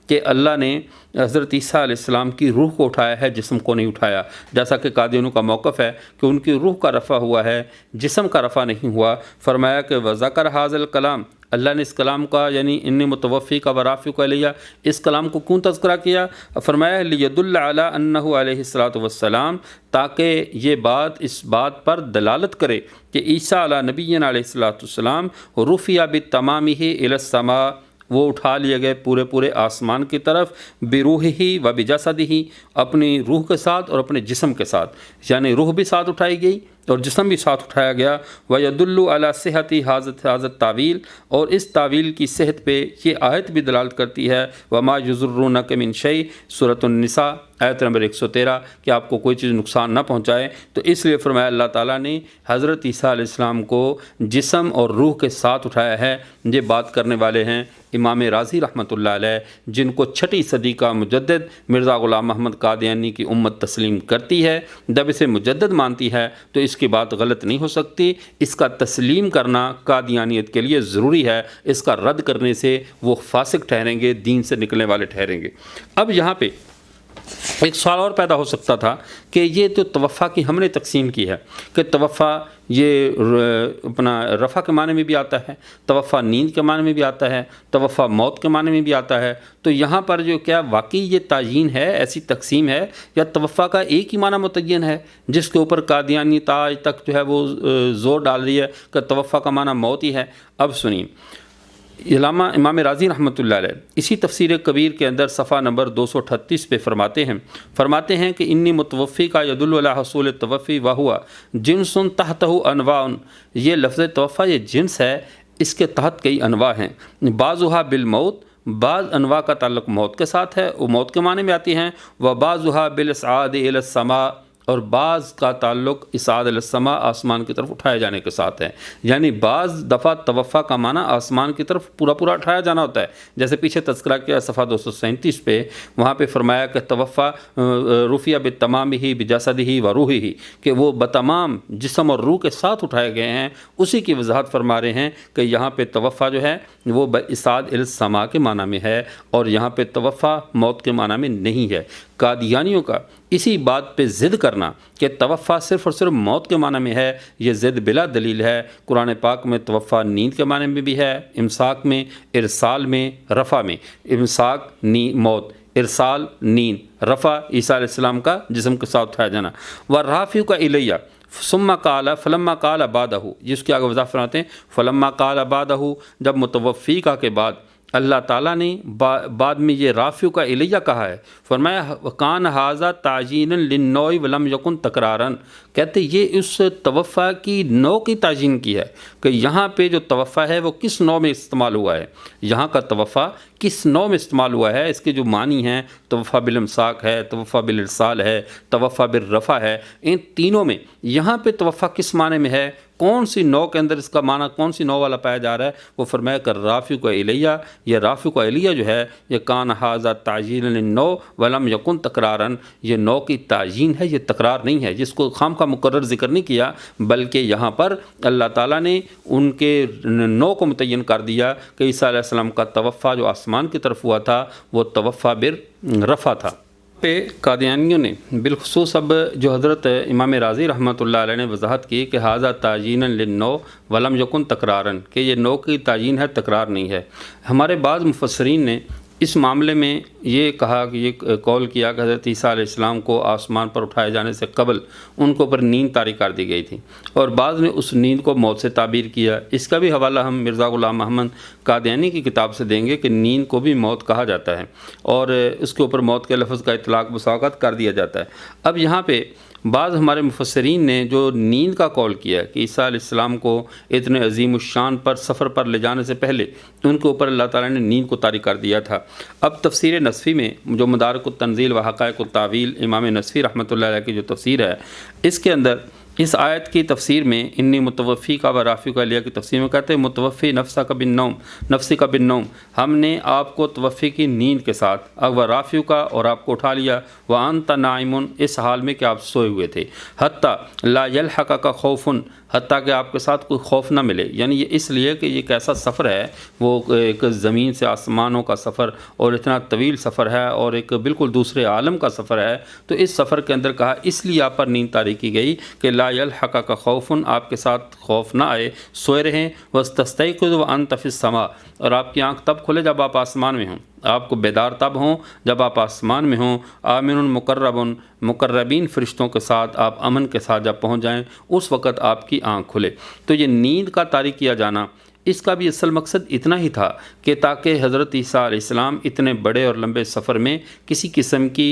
کہ اللہ نے حضرت عیسیٰ علیہ السلام کی روح کو اٹھایا ہے، جسم کو نہیں اٹھایا، جیسا کہ قادیانیوں کا موقف ہے کہ ان کی روح کا رفع ہوا ہے، جسم کا رفع نہیں ہوا۔ فرمایا کہ وذکر ھذا الکلام، اللہ نے اس کلام کا یعنی انی متوفی کا ورافی کا علیہ اس کلام کو کیوں تذکرہ کیا؟ فرمایا لیدل علی انہ علیہ الصلاۃ والسلام، تاکہ یہ بات اس بات پر دلالت کرے کہ عیسیٰ علی نبینا علیہ الصلاۃ والسلام رفع بتمامہ الی السماء، وہ اٹھا لیے گئے پورے آسمان کی طرف، بروحہ و بجسدہ، اپنی روح کے ساتھ اور اپنے جسم کے ساتھ، یعنی روح بھی ساتھ اٹھائی گئی اور جسم بھی ساتھ اٹھایا گیا۔ وَيَدُلُّ عَلَى صِحَّةِ حاضر تعویل، اور اس تعویل کی صحت پہ یہ آیت بھی دلالت کرتی ہے، وَمَا يُضِرُّونَكَ مِن شَيْءٍ، سورۃ النساء آیت نمبر 113، کہ آپ کو کوئی چیز نقصان نہ پہنچائے۔ تو اس لیے فرمایا اللہ تعالیٰ نے حضرت عیسیٰ علیہ السلام کو جسم اور روح کے ساتھ اٹھایا ہے۔ یہ بات کرنے والے ہیں امام رازی رحمۃ اللہ علیہ، جن کو 6 صدی کا مجدد مرزا غلام محمد قادیانی کی امت تسلیم کرتی ہے۔ جب اسے مجدد مانتی ہے تو اس کی بات غلط نہیں ہو سکتی، اس کا تسلیم کرنا قادیانیت کے لیے ضروری ہے، اس کا رد کرنے سے وہ فاسق ٹھہریں گے، دین سے نکلنے والے ٹھہریں گے۔ اب یہاں پہ ایک سوال اور پیدا ہو سکتا تھا کہ یہ تو توفع کی ہم نے تقسیم کی ہے کہ توفع یہ اپنا رفع کے معنی میں بھی آتا ہے، توفع نیند کے معنی میں بھی آتا ہے، توفع موت کے معنی میں بھی آتا ہے، تو یہاں پر جو کیا واقعی یہ تعیین ہے، ایسی تقسیم ہے، یا توفع کا ایک ہی معنی متعین ہے جس کے اوپر قادیانی آج تک جو ہے وہ زور ڈال رہی ہے کہ توفع کا معنی موت ہی ہے؟ اب سنیے، علامہ امام رازی رحمۃ اللہ علیہ اسی تفسیر کبیر کے اندر صفحہ نمبر 238 پہ فرماتے ہیں کہ انی متوفی کا یدل علی حصول توفی وہوا جنس تحتہ انواع، یہ لفظ توفع یہ جنس ہے، اس کے تحت کئی انواع ہیں، بعضها بالموت، بعض انواع کا تعلق موت کے ساتھ ہے، وہ موت کے معنی میں آتی ہیں، وبعضها بالاسعاد الى السماء، اور بعض کا تعلق اصعاد الی السماء، آسمان کی طرف اٹھائے جانے کے ساتھ ہے۔ یعنی بعض دفعہ توفع کا معنی آسمان کی طرف پورا اٹھایا جانا ہوتا ہے، جیسے پیچھے تذکرہ کیا صفحہ 237 پہ، وہاں پہ فرمایا کہ توفع رفع بتمامہ بجسدہ و روحہ، کہ وہ بتمام جسم اور روح کے ساتھ اٹھائے گئے ہیں۔ اسی کی وضاحت فرما رہے ہیں کہ یہاں پہ توفع جو ہے وہ باصعاد الی السماء کے معنی میں ہے، اور یہاں پہ توفع موت کے معنی میں نہیں ہے۔ قادیانیوں کا اسی بات پہ ضد کرنا کہ توفع صرف اور صرف موت کے معنی میں ہے، یہ ضد بلا دلیل ہے۔ قرآن پاک میں توفع نیند کے معنی میں بھی ہے، امساک میں، ارسال میں، رفع میں۔ امساک موت، ارسال نیند، رفع عیسیٰ علیہ السلام کا جسم کے ساتھ اٹھایا جانا۔ وَالرَّافِعُ الیہ ثم قال فلما قال بعدہ، جس کی آگے وضاحت فرماتے ہیں فلما قال بعدہ، جب متوفی کا کے بعد اللہ تعالیٰ نے بعد میں یہ رافع کا الیہ کہا ہے، فرمایا کان ھذا تعجینا للنوع ولم یکن تکرارا، کہتے یہ اس توفع کی نوع کی تعجین کی ہے کہ یہاں پہ جو توفع ہے وہ کس نوع میں استعمال ہوا ہے، یہاں کا توفع کس نوع میں استعمال ہوا ہے، اس کے جو معنی ہیں توفع بالامساک ہے، توفع بالارسال ہے، توفع بالرفع ہے، ان تینوں میں یہاں پہ توفع کس معنی میں ہے، کون سی نوع کے اندر اس کا معنی کون سی نوع والا پایا جا رہا ہے، وہ فرمایا کہ رافع کا الیہ، یہ رافع کا الیہ جو ہے یہ کان ھذا تعجیل للنوع ولم یکن تکرارا، یہ نوع کی تعجین ہے، یہ تکرار نہیں ہے، جس کو خام کا مقرر ذکر نہیں کیا، بلکہ یہاں پر اللہ تعالیٰ نے ان کے نوع کو متعین کر دیا کہ عیسیٰ علیہ السلام کا توفع جو آسمان کی طرف ہوا تھا وہ توفع بالرفع تھا۔ پہ قادیانیوں نے بالخصوص اب جو حضرت امام رازی رحمۃ اللہ علیہ نے وضاحت کی کہ ھذا تعجینا للنوع ولم یکن تکرارا، کہ یہ نوع کی تعجین ہے، تکرار نہیں ہے۔ ہمارے بعض مفسرین نے اس معاملے میں یہ کہا کہ یہ قول کیا کہ حضرت عیسیٰ علیہ السلام کو آسمان پر اٹھائے جانے سے قبل ان کو پر نیند طاری کر دی گئی تھی، اور بعض نے اس نیند کو موت سے تعبیر کیا۔ اس کا بھی حوالہ ہم مرزا غلام محمد قادیانی کی کتاب سے دیں گے کہ نیند کو بھی موت کہا جاتا ہے، اور اس کے اوپر موت کے لفظ کا اطلاق بساوقات کر دیا جاتا ہے۔ اب یہاں پہ بعض ہمارے مفسرین نے جو نیند کا قول کیا کہ عیسیٰ علیہ السلام کو اتنے عظیم الشان پر سفر پر لے جانے سے پہلے ان کے اوپر اللہ تعالیٰ نے نیند کو طاری کر دیا تھا۔ اب تفسیر نصفی میں جو مدارک التنزیل و حقائق التاویل امام نصفی رحمۃ اللہ علیہ کی جو تفسیر ہے، اس کے اندر اس آیت کی تفسیر میں انی متوفی کا و رافع کا علیہ کی تفسیر میں کہتے ہیں متوفی نفسہ کا بالنوم، نفسی کا بالنوم، ہم نے آپ کو توفی کی نیند کے ساتھ و رافع کا، اور آپ کو اٹھا لیا، وانت نائم، اس حال میں کہ آپ سوئے ہوئے تھے، حتی لا یلحق کا خوف، حتیٰ کہ آپ کے ساتھ کوئی خوف نہ ملے۔ یعنی یہ اس لیے کہ یہ کیسا سفر ہے، وہ ایک زمین سے آسمانوں کا سفر اور اتنا طویل سفر ہے، اور ایک بالکل دوسرے عالم کا سفر ہے، تو اس سفر کے اندر کہا اس لیے آپ پر نیند طاری کی گئی کہ لا لا یلحقک خوف، آپ کے ساتھ خوف نہ آئے، سوئے رہیں، واستیقظ وانت فی السماء، اور آپ کی آنکھ تب کھلے جب آپ آسمان میں ہوں، آپ کو بیدار تب ہوں جب آپ آسمان میں ہوں، آمن مقرب، مقربین فرشتوں کے ساتھ آپ امن کے ساتھ جب پہنچ جائیں اس وقت آپ کی آنکھ کھلے۔ تو یہ نیند کا طاری کیا جانا، اس کا بھی اصل مقصد اتنا ہی تھا کہ تاکہ حضرت عیسیٰ علیہ السلام اتنے بڑے اور لمبے سفر میں کسی قسم کی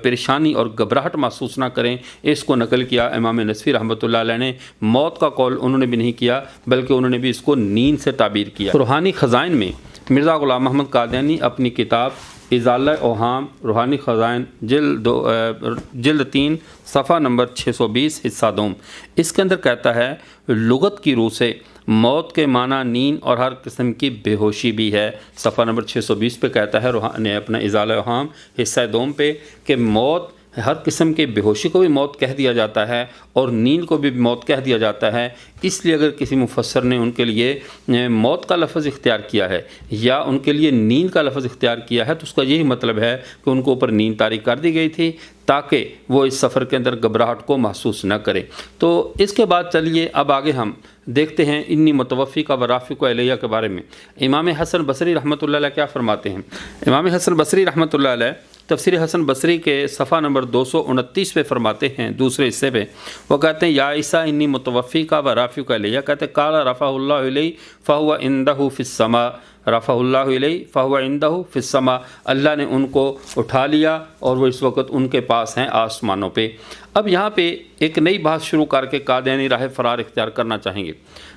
پریشانی اور گھبراہٹ محسوس نہ کریں۔ اس کو نقل کیا امام نصفی رحمۃ اللہ علیہ نے، موت کا قول انہوں نے بھی نہیں کیا بلکہ انہوں نے بھی اس کو نیند سے تعبیر کیا۔ روحانی خزائن میں مرزا غلام محمد قادیانی اپنی کتاب ازالہ اوہام روحانی خزائن جلد 3 صفحہ نمبر 620 حصہ دوم، اس کے اندر کہتا ہے لغت کی روح سے موت کے معنی نیند اور ہر قسم کی بے ہوشی بھی ہے۔ صفحہ نمبر 620 پہ کہتا ہے روحانی اپنا ازالہ اوہام حصہ دوم پہ کہ موت، ہر قسم کے بے ہوشی کو بھی موت کہہ دیا جاتا ہے اور نیند کو بھی موت کہہ دیا جاتا ہے۔ اس لیے اگر کسی مفسر نے ان کے لیے موت کا لفظ اختیار کیا ہے یا ان کے لیے نیند کا لفظ اختیار کیا ہے تو اس کا یہی مطلب ہے کہ ان کو اوپر نیند طاری کر دی گئی تھی تاکہ وہ اس سفر کے اندر گھبراہٹ کو محسوس نہ کرے۔ تو اس کے بعد چلیے اب آگے ہم دیکھتے ہیں انی متوفی کا ورافق علیہ کے بارے میں۔ امام حسن بصری رحمۃ اللہ علیہ کیا فرماتے ہیں؟ امام حسن بصری رحمۃ اللہ علیہ تفسیر حسن بصری کے صفحہ نمبر 229 پہ فرماتے ہیں، دوسرے حصے پہ وہ کہتے ہیں یا عیسیٰ انی متوفی کا ورافق علیہ، کہتے ہیں قال رفع اللہ علیہ فہو عندہ فی السماء، رفع اللہ علیہ فہو عندہ فی السماء، اللہ نے ان کو اٹھا لیا اور وہ اس وقت ان کے پاس ہیں آسمانوں پہ۔ اب یہاں پہ ایک نئی بات شروع کر کے قادیانی راہ فرار اختیار کرنا چاہیں گے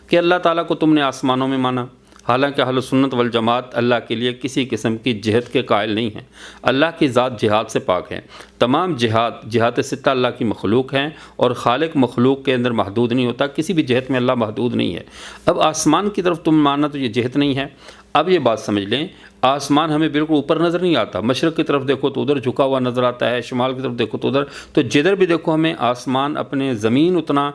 کہ اللہ تعالیٰ کو تم نے آسمانوں میں مانا، حالانکہ اہل سنت والجماعت اللہ کے لیے کسی قسم کی جہت کے قائل نہیں ہیں۔ اللہ کی ذات جہاد سے پاک ہے، تمام جہات ستہ اللہ کی مخلوق ہیں اور خالق مخلوق کے اندر محدود نہیں ہوتا، کسی بھی جہت میں اللہ محدود نہیں ہے۔ اب آسمان کی طرف تم ماننا تو یہ جہت نہیں ہے۔ اب یہ بات سمجھ لیں، آسمان ہمیں بالکل اوپر نظر نہیں آتا، مشرق کی طرف دیکھو تو ادھر جھکا ہوا نظر آتا ہے، شمال کی طرف دیکھو تو ادھر، تو جدھر بھی دیکھو ہمیں آسمان اپنے زمین اتنا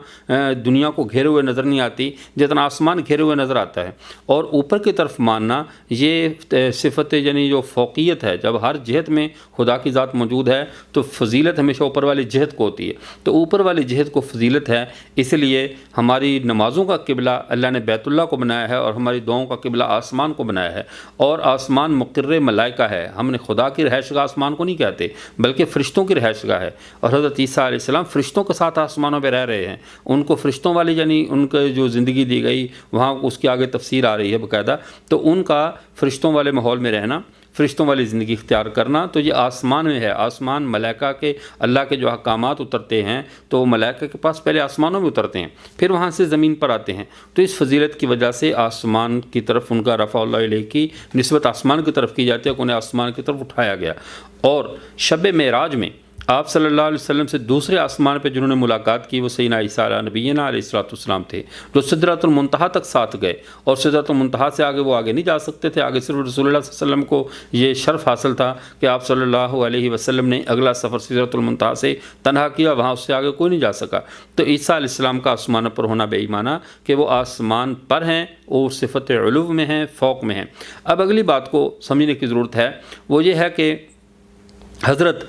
دنیا کو گھیرے ہوئے نظر نہیں آتی جتنا آسمان گھیرے ہوئے نظر آتا ہے۔ اور اوپر کی طرف ماننا یہ صفت یعنی جو فوقیت ہے، جب ہر جہت میں خدا کی ذات موجود ہے تو فضیلت ہمیشہ اوپر والی جہت کو ہوتی ہے، تو اوپر والی جہت کو فضیلت ہے، اس لیے ہماری نمازوں کا قبلہ اللہ نے بیت اللہ کو بنایا ہے اور ہماری دعاؤں کا قبلہ آسمان کو بنایا ہے، اور آسمان مقر ملائکہ ہے۔ ہم نے خدا کی رہائش گاہ آسمان کو نہیں کہتے بلکہ فرشتوں کی رہائش گاہ ہے، اور حضرت عیسیٰ علیہ السلام فرشتوں کے ساتھ آسمانوں پہ رہ رہے ہیں، ان کو فرشتوں والی یعنی ان کے جو زندگی دی گئی وہاں اس کی آگے تفسیر آ رہی ہے باقاعدہ، تو ان کا فرشتوں والے ماحول میں رہنا، فرشتوں والی زندگی اختیار کرنا، تو یہ آسمان میں ہے۔ آسمان ملائکہ کے اللہ کے جو احکامات اترتے ہیں تو ملائکہ کے پاس پہلے آسمانوں میں اترتے ہیں، پھر وہاں سے زمین پر آتے ہیں، تو اس فضیلت کی وجہ سے آسمان کی طرف ان کا رفع اللہ علیہ کی نسبت آسمان کی طرف کی جاتی ہے کہ انہیں آسمان کی طرف اٹھایا گیا۔ اور شب معراج میں آپ صلی اللہ علیہ وسلم سے دوسرے آسمان پہ جنہوں نے ملاقات کی وہ سیدنا عیسیٰ نبینا علیہ السلام تھے، جو سدرۃ المنتہا تک ساتھ گئے، اور سدرۃ المنتہا سے آگے وہ آگے نہیں جا سکتے تھے، آگے صرف رسول اللہ صلی اللہ علیہ وسلم کو یہ شرف حاصل تھا کہ آپ صلی اللہ علیہ وسلم نے اگلا سفر سدرۃ المنتہا سے تنہا کیا، وہاں اس سے آگے کوئی نہیں جا سکا۔ تو عیسیٰ علیہ السلام کا آسمان پر ہونا بے ایمانہ کہ وہ آسمان پر ہیں اور صفت علو میں ہیں، فوق میں ہیں۔ اب اگلی بات کو سمجھنے کی ضرورت ہے، وہ یہ ہے کہ حضرت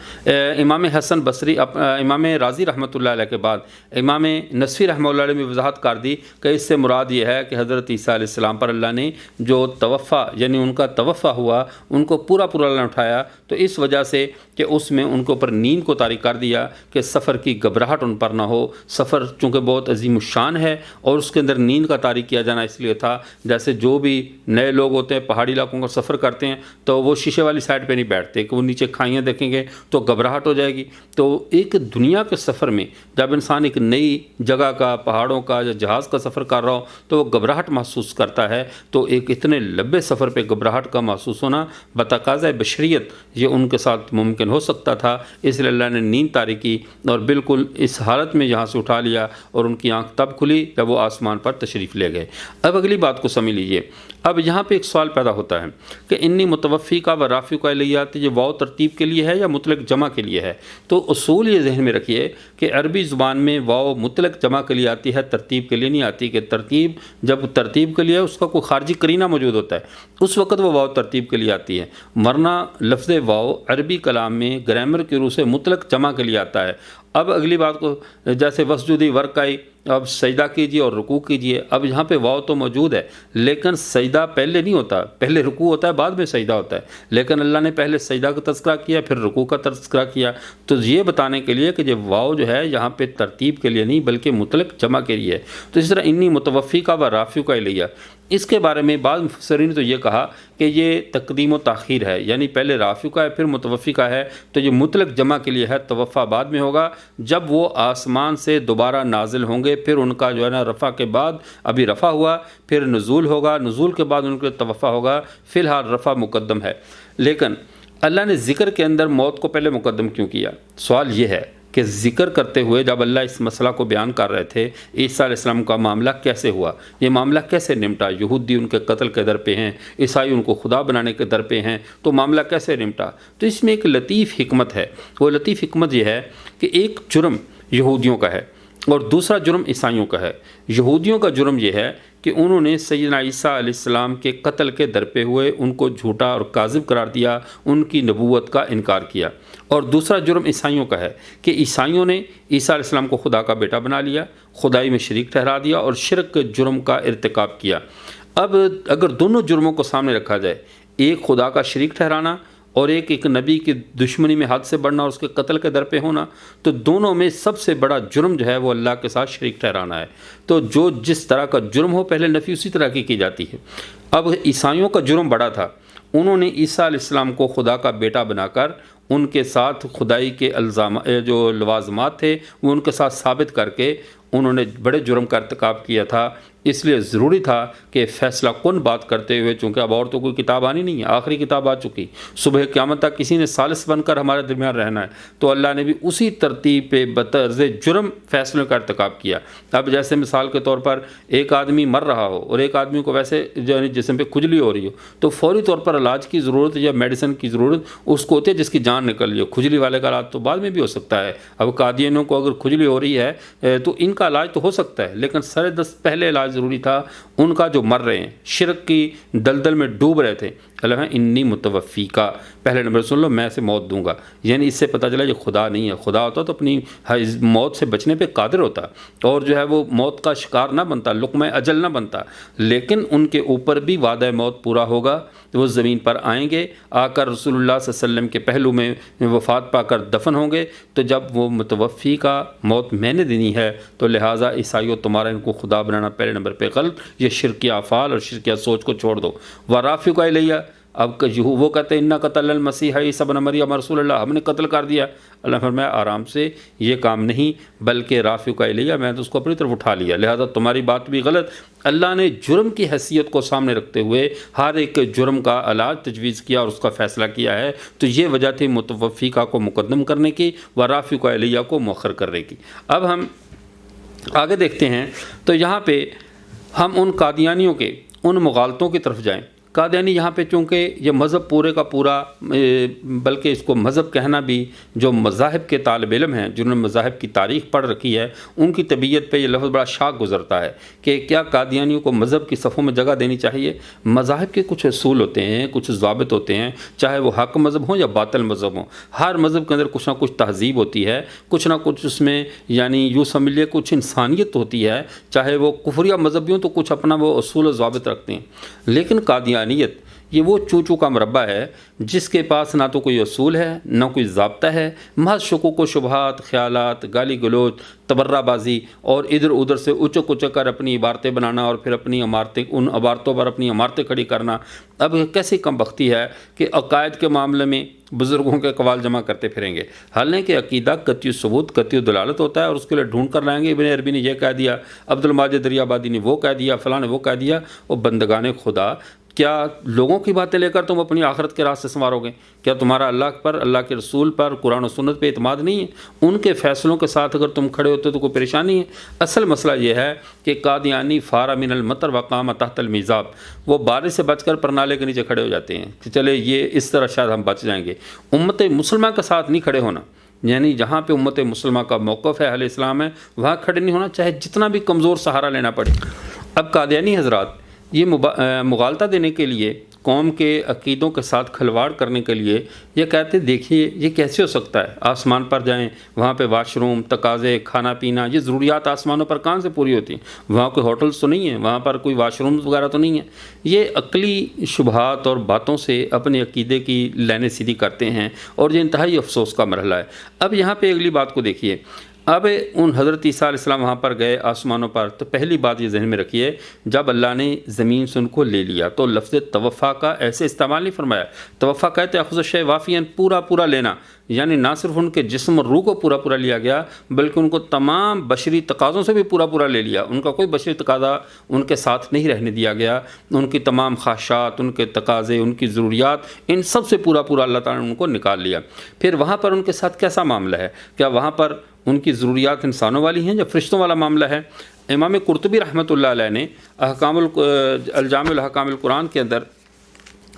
امام حسن بصری امام راضی رحمۃ اللہ علیہ کے بعد امام نصفی رحمۃ اللہ علیہ نے وضاحت کر دی کہ اس سے مراد یہ ہے کہ حضرت عیسیٰ علیہ السلام پر اللہ نے جو توفع یعنی ان کا توفع ہوا، ان کو پورا اللہ نے اٹھایا، تو اس وجہ سے کہ اس میں ان کے اوپر نیند کو طاری کر دیا کہ سفر کی گھبراہٹ ان پر نہ ہو۔ سفر چونکہ بہت عظیم الشان ہے اور اس کے اندر نیند کا طاری کیا جانا اس لیے تھا، جیسے جو بھی نئے لوگ ہوتے ہیں پہاڑی علاقوں کا سفر کرتے ہیں تو وہ شیشے والی سائڈ پہ نہیں بیٹھتے کہ وہ نیچے کھائیاں دیکھیں گے تو گھبراہٹ ہو جائے گی۔ تو ایک دنیا کے سفر میں جب انسان ایک نئی جگہ کا، پہاڑوں کا یا جہاز کا سفر کر رہا ہو تو وہ گھبراہٹ محسوس کرتا ہے، تو ایک اتنے لمبے سفر پہ گھبراہٹ کا محسوس ہونا بتقاضۂ بشریت یہ ان کے ساتھ ممکن ہو سکتا تھا، اس لیے اللہ نے نیند طاری کی اور بالکل اس حالت میں یہاں سے اٹھا لیا اور ان کی آنکھ تب کھلی جب وہ آسمان پر تشریف لے گئے۔ اب اگلی بات کو سمجھ لیجئے، اب یہاں پہ ایک سوال پیدا ہوتا ہے کہ انی متوفی کا و رافق علیہ یہ واو ترتیب کے لیے ہے یا مطلق جمع کے لیے ہے؟ تو اصول یہ ذہن میں رکھیے کہ عربی زبان میں واو مطلق جمع کے لیے آتی ہے، ترتیب کے لیے نہیں آتی، کہ ترتیب جب ترتیب کے لیے اس کا کوئی خارجی قرینہ موجود ہوتا ہے اس وقت وہ واو ترتیب کے لیے آتی ہے، ورنہ لفظ واو عربی کلام میں گرامر کی روح سے مطلق جمع کے لیے آتا ہے، اب اگلی بات کو جیسے وسجدی ورکعی، اب سجدہ کیجیے اور رکوع کیجیے، اب یہاں پہ واو تو موجود ہے لیکن سجدہ پہلے نہیں ہوتا، پہلے رکوع ہوتا ہے بعد میں سجدہ ہوتا ہے، لیکن اللہ نے پہلے سجدہ کا تذکرہ کیا پھر رکوع کا تذکرہ کیا، تو یہ بتانے کے لیے کہ یہ واو جو ہے یہاں پہ ترتیب کے لیے نہیں بلکہ مطلق جمع کے لیے ہے۔ تو اس طرح انی متوفیکا و رافعکا الیہ، اس کے بارے میں بعض مفسرین نے تو یہ کہا کہ یہ تقدیم و تاخیر ہے، یعنی پہلے رافعکا ہے پھر متوفیکا ہے، تو یہ مطلق جمع کے لیے ہے، توفا بعد میں ہوگا جب وہ آسمان سے دوبارہ نازل ہوں گے، پھر ان کا جو ہے نا رفع کے بعد ابھی رفع ہوا پھر نزول ہوگا، نزول کے بعد ان کے توفا ہوگا، فی الحال رفع مقدم ہے۔ لیکن اللہ نے ذکر کے اندر موت کو پہلے مقدم کیوں کیا؟ سوال یہ ہے کہ ذکر کرتے ہوئے جب اللہ اس مسئلہ کو بیان کر رہے تھے عیسیٰ علیہ السلام کا معاملہ کیسے ہوا، یہ معاملہ کیسے نمٹا، یہودی ان کے قتل کے در پہ ہیں، عیسائی ان کو خدا بنانے کے در پہ ہیں، تو معاملہ کیسے نمٹا؟ تو اس میں ایک لطیف حکمت ہے، وہ لطیف حکمت یہ ہے کہ ایک جرم یہودیوں کا ہے اور دوسرا جرم عیسائیوں کا ہے۔ یہودیوں کا جرم یہ ہے کہ انہوں نے سیدنا عیسیٰ علیہ السلام کے قتل کے درپے ہوئے ان کو جھوٹا اور کاذب قرار دیا، ان کی نبوت کا انکار کیا، اور دوسرا جرم عیسائیوں کا ہے کہ عیسائیوں نے عیسیٰ علیہ السلام کو خدا کا بیٹا بنا لیا، خدائی میں شریک ٹھہرا دیا اور شرک کے جرم کا ارتکاب کیا۔ اب اگر دونوں جرموں کو سامنے رکھا جائے، ایک خدا کا شریک ٹھہرانا اور ایک نبی کی دشمنی میں حد سے بڑھنا اور اس کے قتل کے در پہ ہونا، تو دونوں میں سب سے بڑا جرم جو ہے وہ اللہ کے ساتھ شریک ٹھہرانا ہے۔ تو جو جس طرح کا جرم ہو پہلے نفی اسی طرح کی جاتی ہے۔ اب عیسائیوں کا جرم بڑا تھا، انہوں نے عیسیٰ علیہ السلام کو خدا کا بیٹا بنا کر ان کے ساتھ خدائی کے جو لوازمات تھے وہ ان کے ساتھ ثابت کر کے انہوں نے بڑے جرم کا ارتکاب کیا تھا۔ اس لیے ضروری تھا کہ فیصلہ کن بات کرتے ہوئے، چونکہ اب اور تو کوئی کتاب آنی نہیں ہے، آخری کتاب آ چکی، صبح قیامت تک کسی نے ثالث بن کر ہمارے درمیان رہنا ہے، تو اللہ نے بھی اسی ترتیب پہ بطرز جرم فیصلوں کا ارتکاب کیا۔ اب جیسے مثال کے طور پر ایک آدمی مر رہا ہو اور ایک آدمی کو ویسے جسم پہ کھجلی ہو رہی ہو، تو فوری طور پر علاج کی ضرورت یا میڈیسن کی ضرورت اس کو ہوتی ہے جس کی جان نکل رہی ہو۔ کھجلی والے کا علاج تو بعد میں بھی ہو سکتا ہے۔ اب قادیانیوں کو اگر کھجلی ہو رہی ہے تو ان کا علاج تو ہو سکتا ہے، لیکن سر دست پہلے علاج ضروری تھا ان کا جو مر رہے ہیں، شرک کی دلدل میں ڈوب رہے تھے۔ اللہ انی متوفیکا، پہلے نمبر سن لو، میں سے موت دوں گا، یعنی اس سے پتہ چلا یہ خدا نہیں ہے۔ خدا ہوتا تو اپنی موت سے بچنے پہ قادر ہوتا اور جو ہے وہ موت کا شکار نہ بنتا، لقمہ اجل نہ بنتا، لیکن ان کے اوپر بھی وعدہ موت پورا ہوگا۔ وہ زمین پر آئیں گے، آ کر رسول اللہ صلی اللہ علیہ وسلم کے پہلو میں وفات پا کر دفن ہوں گے، تو جب وہ متوفی کا موت میں نے دینی ہے تو لہٰذا عیسائیوں تمہارا ان کو خدا بنانا پہلے نمبر پہ غلط، یہ شرکیہ افعال اور شرکیہ سوچ کو چھوڑ دو۔ ورافعکا الیہ، اب وہ کہتے ہیں انا قتل المسیح عیسی ابن مریم رسول اللہ، ہم نے قتل کر دیا۔ اللہ فرمایا آرام سے، یہ کام نہیں، بلکہ رافعکا الیہ، میں تو اس کو اپنی طرف اٹھا لیا، لہذا تمہاری بات بھی غلط۔ اللہ نے جرم کی حیثیت کو سامنے رکھتے ہوئے ہر ایک جرم کا علاج تجویز کیا اور اس کا فیصلہ کیا ہے، تو یہ وجہ تھی متوفیکا کو مقدم کرنے کی و رافعکا الیہ کو مؤخر کرنے کی۔ اب ہم آگے دیکھتے ہیں، تو یہاں پہ ہم ان قادیانیوں کے ان مغالطوں کی طرف جائیں۔ قادیانی یہاں پہ چونکہ یہ مذہب پورے کا پورا، بلکہ اس کو مذہب کہنا بھی، جو مذاہب کے طالب علم ہیں جنہوں نے مذاہب کی تاریخ پڑھ رکھی ہے ان کی طبیعت پہ یہ لفظ بڑا شاک گزرتا ہے کہ کیا قادیانیوں کو مذہب کی صفوں میں جگہ دینی چاہیے؟ مذاہب کے کچھ اصول ہوتے ہیں، کچھ ضوابط ہوتے ہیں، چاہے وہ حق مذہب ہوں یا باطل مذہب ہوں، ہر مذہب کے اندر کچھ نہ کچھ تہذیب ہوتی ہے، کچھ نہ کچھ اس میں یعنی یوں سمجھ لیے کچھ انسانیت ہوتی ہے، چاہے وہ کفریہ مذہب بھی ہوں تو کچھ اپنا وہ اصول و ضوابط رکھتے ہیں۔ لیکن قادیانیت یہ وہ چوچو کا مربع ہے جس کے پاس نہ تو کوئی اصول ہے نہ کوئی ضابطہ ہے، محض شکوک و شبہات، خیالات، گالی گلوچ، تبرہ بازی اور ادھر ادھر سے اچک اچک کر اپنی عبارتیں بنانا اور پھر اپنی عمارتیں، ان عبارتوں پر اپنی عمارتیں کھڑی کرنا۔ اب کیسی کم بختی ہے کہ عقائد کے معاملے میں بزرگوں کے قوال جمع کرتے پھریں گے، حالانکہ عقیدہ قطعی ثبوت، قطعی دلالت ہوتا ہے، اور اس کے لیے ڈھونڈ کر لائیں گے ابن عربی نے یہ کہہ دیا، عبد الماجد دریابادی نے وہ کہہ دیا، فلاں نے وہ کہہ دیا۔ اور بندگان خدا، کیا لوگوں کی باتیں لے کر تم اپنی آخرت کے راستے سنوارو گے؟ کیا تمہارا اللہ پر، اللہ کے رسول پر، قرآن و سنت پہ اعتماد نہیں ہے؟ ان کے فیصلوں کے ساتھ اگر تم کھڑے ہوتے تو کوئی پریشانی ہے؟ اصل مسئلہ یہ ہے کہ قادیانی فار من المطر وقام تحت المیزاب، وہ بارش سے بچ کر پرنالے کے نیچے کھڑے ہو جاتے ہیں کہ چلے یہ اس طرح شاید ہم بچ جائیں گے۔ امت مسلمہ کے ساتھ نہیں کھڑے ہونا، یعنی جہاں پہ امت مسلمہ کا موقف ہے، اہل اسلام ہے، وہاں کھڑے نہیں ہونا، چاہے جتنا بھی کمزور سہارا لینا پڑے۔ اب قادیانی حضرات یہ مغالطہ دینے کے لیے قوم کے عقیدوں کے ساتھ کھلواڑ کرنے کے لیے یہ کہتے دیکھیے یہ کیسے ہو سکتا ہے، آسمان پر جائیں وہاں پہ واش روم، تقاضے، کھانا پینا، یہ ضروریات آسمانوں پر کہاں سے پوری ہوتی ہیں؟ وہاں کوئی ہوٹلز تو نہیں ہیں، وہاں پر کوئی واش رومز وغیرہ تو نہیں ہیں۔ یہ عقلی شبہات اور باتوں سے اپنے عقیدے کی لینے سیدھی کرتے ہیں، اور یہ انتہائی افسوس کا مرحلہ ہے۔ اب یہاں پہ اگلی بات کو دیکھیے، اب ان حضرت عیسیٰ علیہ السلام وہاں پر گئے آسمانوں پر، تو پہلی بات یہ ذہن میں رکھیے، جب اللہ نے زمین سے ان کو لے لیا تو لفظ توفیٰ کا ایسے استعمال نہیں فرمایا۔ توفیٰ کہتے ہیں اخذ الشیء وافیاً، پورا پورا لینا، یعنی نہ صرف ان کے جسم اور روح کو پورا پورا لیا گیا، بلکہ ان کو تمام بشری تقاضوں سے بھی پورا پورا لے لیا۔ ان کا کوئی بشری تقاضا ان کے ساتھ نہیں رہنے دیا گیا، ان کی تمام خواہشات، ان کے تقاضے، ان کی ضروریات، ان سب سے پورا پورا اللہ تعالیٰ نے ان کو نکال لیا۔ پھر وہاں پر ان کے ساتھ کیسا معاملہ ہے؟ کیا وہاں پر ان کی ضروریات انسانوں والی ہیں یا فرشتوں والا معاملہ ہے؟ امام قرطبی رحمۃ اللہ علیہ نے الجامع الاحکام القرآن کے اندر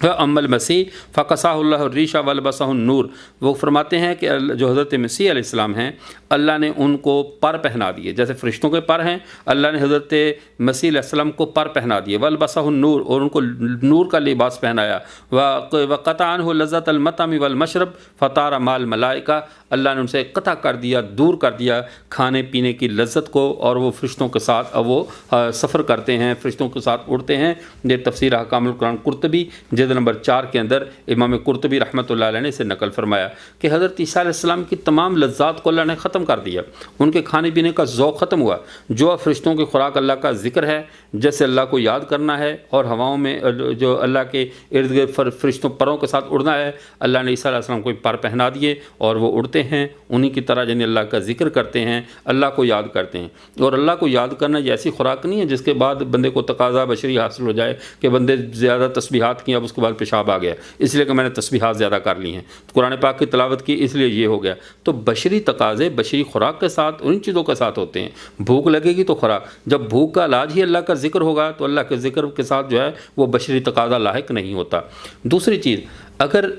اما المسیح فقصہ اللہ الریشہ والبسہ النور، وہ فرماتے ہیں کہ جو حضرت مسیح علیہ السلام ہیں اللہ نے ان کو پر پہنا دیے، جیسے فرشتوں کے پر ہیں، اللہ نے حضرت مسیح علیہ السلام کو پر پہنا دیے، والبسہ النور، اور ان کو نور کا لباس پہنایا، وقطع عنہ لذت المطعم والمشرب فطار مع الملائکہ، اللہ نے ان سے قطع کر دیا، دور کر دیا کھانے پینے کی لذت کو، اور وہ فرشتوں کے ساتھ اب وہ سفر کرتے ہیں، فرشتوں کے ساتھ اڑتے ہیں۔ یہ تفسیر احکام القرآن قرطبی جلد نمبر 4 کے اندر امام قرطبی رحمۃ اللہ علیہ نے اسے نقل فرمایا کہ حضرت عیسیٰ علیہ السلام کی تمام لذات کو اللہ نے ختم کر دیا، ان کے کھانے پینے کا ذوق ختم ہوا۔ جو فرشتوں کی خوراک اللہ کا ذکر ہے، جیسے اللہ کو یاد کرنا ہے، اور ہواؤں میں جو اللہ کے ارد گرد فرشتوں پروں کے ساتھ اڑنا ہے، اللہ نے عیسیٰ علیہ السلام کو پر پہنا دیے اور وہ اڑتے ہیں انہی کی طرح، یعنی اللہ کا ذکر کرتے ہیں، اللہ کو یاد کرتے ہیں۔ اور اللہ کو یاد کرنا یہ ایسی خوراک نہیں ہے جس کے بعد بندے کو تقاضا بشری حاصل ہو جائے کہ بندے زیادہ تسبیحات کی، اب اس کے بعد پیشاب آ گیا اس لیے کہ میں نے تسبیحات زیادہ کر لی ہیں، قرآن پاک کی تلاوت کی اس لیے یہ ہو گیا۔ تو بشری تقاضے بشری خوراک کے ساتھ ان چیزوں کے ساتھ ہوتے ہیں۔ بھوک لگے گی تو خوراک، جب بھوک کا علاج ہی اللہ کا ذکر ہوگا تو اللہ کے ذکر کے ساتھ جو ہے وہ بشری تقاضا لاحق نہیں ہوتا۔ دوسری چیز، اگر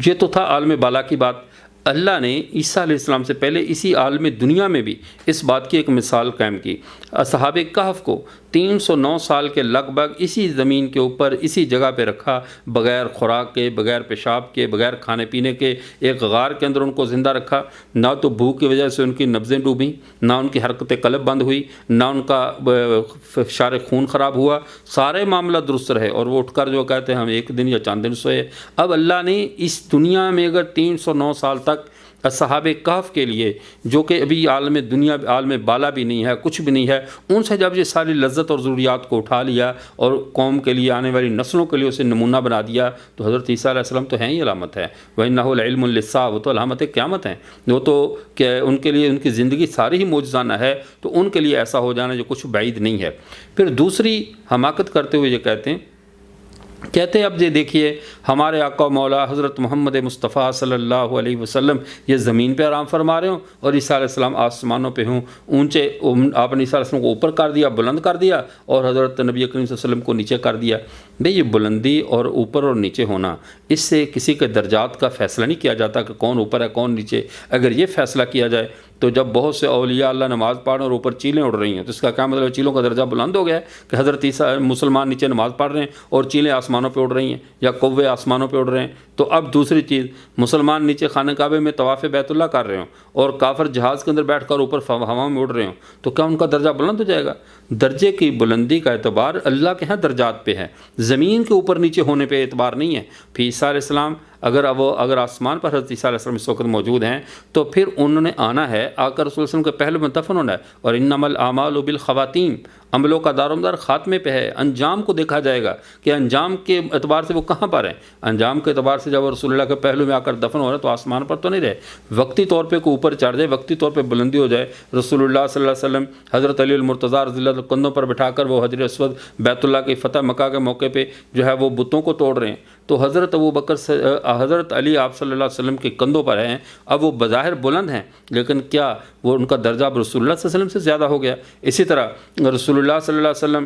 یہ تو تھا عالم بالا کی بات، اللہ نے عیسیٰ علیہ السلام سے پہلے اسی عالم دنیا میں بھی اس بات کی ایک مثال قائم کی۔ اصحاب کہف کو 309 سال کے لگ بھگ اسی زمین کے اوپر اسی جگہ پہ رکھا، بغیر خوراک کے، بغیر پیشاب کے، بغیر کھانے پینے کے، ایک غار کے اندر ان کو زندہ رکھا۔ نہ تو بھوک کی وجہ سے ان کی نبضیں ڈوبیں، نہ ان کی حرکت قلب بند ہوئی، نہ ان کا فشار خون خراب ہوا، سارے معاملہ درست رہے، اور وہ اٹھ کر جو کہتے ہیں ہم ایک دن یا چاند دن سوئے۔ اب اللہ نے اس دنیا میں اگر 309 سال تک اصحاب کہف کے لیے، جو کہ ابھی عالم دنیا عالم بالا بھی نہیں ہے، کچھ بھی نہیں ہے، ان سے جب یہ ساری لذت اور ضروریات کو اٹھا لیا اور قوم کے لیے، آنے والی نسلوں کے لیے اسے نمونہ بنا دیا، تو حضرت عیسیٰ علیہ السلام تو ہیں ہی علامت ہے۔ وَإِنَّهُ لَعِلْمٌ لِلسَّاعَةِ، وہ تو علامت قیامت ہیں، وہ تو کہ ان کے لیے ان کی زندگی ساری ہی معجزانہ ہے، تو ان کے لیے ایسا ہو جانا جو کچھ بعید نہیں ہے۔ پھر دوسری حماقت کرتے ہوئے یہ کہتے ہیں اب یہ دیکھیے ہمارے آقا و مولا حضرت محمد مصطفیٰ صلی اللہ علیہ وسلم یہ زمین پہ آرام فرما رہے ہوں اور عیسیٰ علیہ السلام آسمانوں پہ ہوں، اونچے، آپ نے عیسیٰ علیہ السلام کو اوپر کر دیا، بلند کر دیا، اور حضرت نبی کریم صلی اللہ علیہ وسلم کو نیچے کر دیا۔ بھئی یہ بلندی اور اوپر اور نیچے ہونا، اس سے کسی کے درجات کا فیصلہ نہیں کیا جاتا کہ کون اوپر ہے کون نیچے۔ اگر یہ فیصلہ کیا جائے تو جب بہت سے اولیاء اللہ نماز پڑھ رہے ہیں اور اوپر چیلیں اڑ رہی ہیں تو اس کا کیا مطلب؟ چیلوں کا درجہ بلند ہو گیا ہے کہ حضرت عیسیٰ مسلمان نیچے نماز پڑھ رہے ہیں اور چیلیں آسمانوں پہ اڑ رہی ہیں، یا کوے آسمانوں پہ اڑ رہے ہیں۔ تو اب دوسری چیز، مسلمان نیچے خانہ کعبے میں طواف بیت اللہ کر رہے ہوں اور کافر جہاز کے اندر بیٹھ کر اوپر ہوا میں اڑ رہے ہوں، تو کیا ان کا درجہ بلند ہو جائے گا؟ درجے کی بلندی کا اعتبار اللہ کے ہاں درجات پہ ہے، زمین کے اوپر نیچے ہونے پہ اعتبار نہیں ہے۔ پھر عیسیٰ علیہ السلام اگر آسمان پر حضرت عیسیٰ علیہ السلام اس وقت موجود ہیں تو پھر انہوں نے آنا ہے، آ کر رسول اللہ علیہ وسلم کے پہلو میں دفن ہونا ہے، اور انما الاعمال بالخواتیم، عملوں کا دار و مدار خاتمے پہ ہے، انجام کو دیکھا جائے گا کہ انجام کے اعتبار سے وہ کہاں پر ہیں۔ انجام کے اعتبار سے جب رسول اللہ کے پہلو میں آ کر دفن ہو رہے تو آسمان پر تو نہیں رہے، وقتی طور پہ کوئی اوپر چڑھ جائے، وقتی طور پہ بلندی ہو جائے۔ رسول اللہ صلی اللہ علیہ وسلم حضرت علی المرتضیٰ رضی اللہ عنہ کندھوں پر بٹھا کر وہ حجر اسود بیت اللہ کی فتح مکہ کے موقع پہ جو ہے وہ بتوں کو توڑ رہے ہیں، تو حضرت حضرت علی آپ صلی اللہ علیہ وسلم کے کندھوں پر ہیں، اب وہ بظاہر بلند ہیں لیکن کیا وہ ان کا درجہ رسول اللہ صلی اللہ علیہ وسلم سے زیادہ ہو گیا؟ اسی طرح رسول اللہ صلی اللہ علیہ وسلم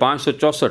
564,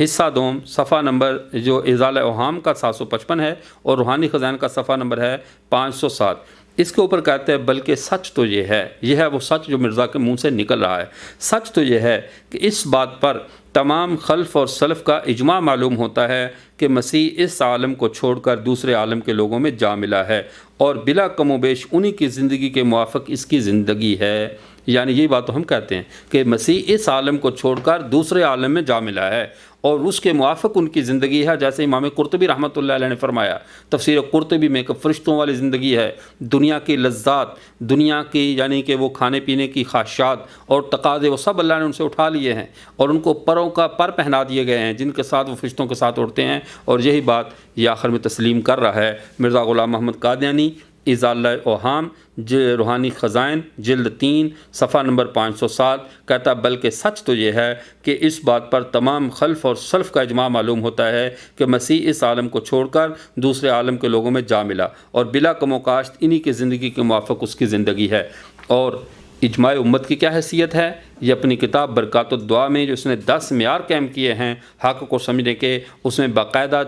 حصہ دوم صفحہ نمبر جو ازالہ اوہام کا 755 ہے اور روحانی خزائن کا صفحہ نمبر ہے 507۔ اس کے اوپر کہتے ہیں بلکہ سچ تو یہ ہے وہ سچ جو مرزا کے منہ سے نکل رہا ہے، سچ تو یہ ہے کہ اس بات پر تمام خلف اور سلف کا اجماع معلوم ہوتا ہے کہ مسیح اس عالم کو چھوڑ کر دوسرے عالم کے لوگوں میں جا ملا ہے، اور بلا کم و بیش انہی کی زندگی کے موافق اس کی زندگی ہے۔ یعنی یہی بات تو ہم کہتے ہیں کہ مسیح اس عالم کو چھوڑ کر دوسرے عالم میں جا ملا ہے اور اس کے موافق ان کی زندگی ہے، جیسے امام قرطبی رحمۃ اللہ علیہ نے فرمایا تفسیر قرطبی میں کہ فرشتوں والی زندگی ہے، دنیا کی لذات، دنیا کی یعنی کہ وہ کھانے پینے کی خواہشات اور تقاضے وہ سب اللہ نے ان سے اٹھا لیے ہیں اور ان کو پروں کا پر پہنا دیے گئے ہیں جن کے ساتھ وہ فرشتوں کے ساتھ اڑتے ہیں، اور یہی بات یہ آخر میں تسلیم کر رہا ہے مرزا غلام محمد قادیانی ازالہ اوہام روحانی خزائن جلد 3 صفحہ نمبر 507 کہتا بلکہ سچ تو یہ ہے کہ اس بات پر تمام خلف اور سلف کا اجماع معلوم ہوتا ہے کہ مسیح اس عالم کو چھوڑ کر دوسرے عالم کے لوگوں میں جا ملا اور بلا کم و کاشت انہی کی زندگی کے موافق اس کی زندگی ہے۔ اور اجماع امت کی کیا حیثیت ہے؟ یہ اپنی کتاب برکات الدعا میں جو اس نے 10 معیار قائم کیے ہیں حق کو سمجھنے کے، اس میں باقاعدہ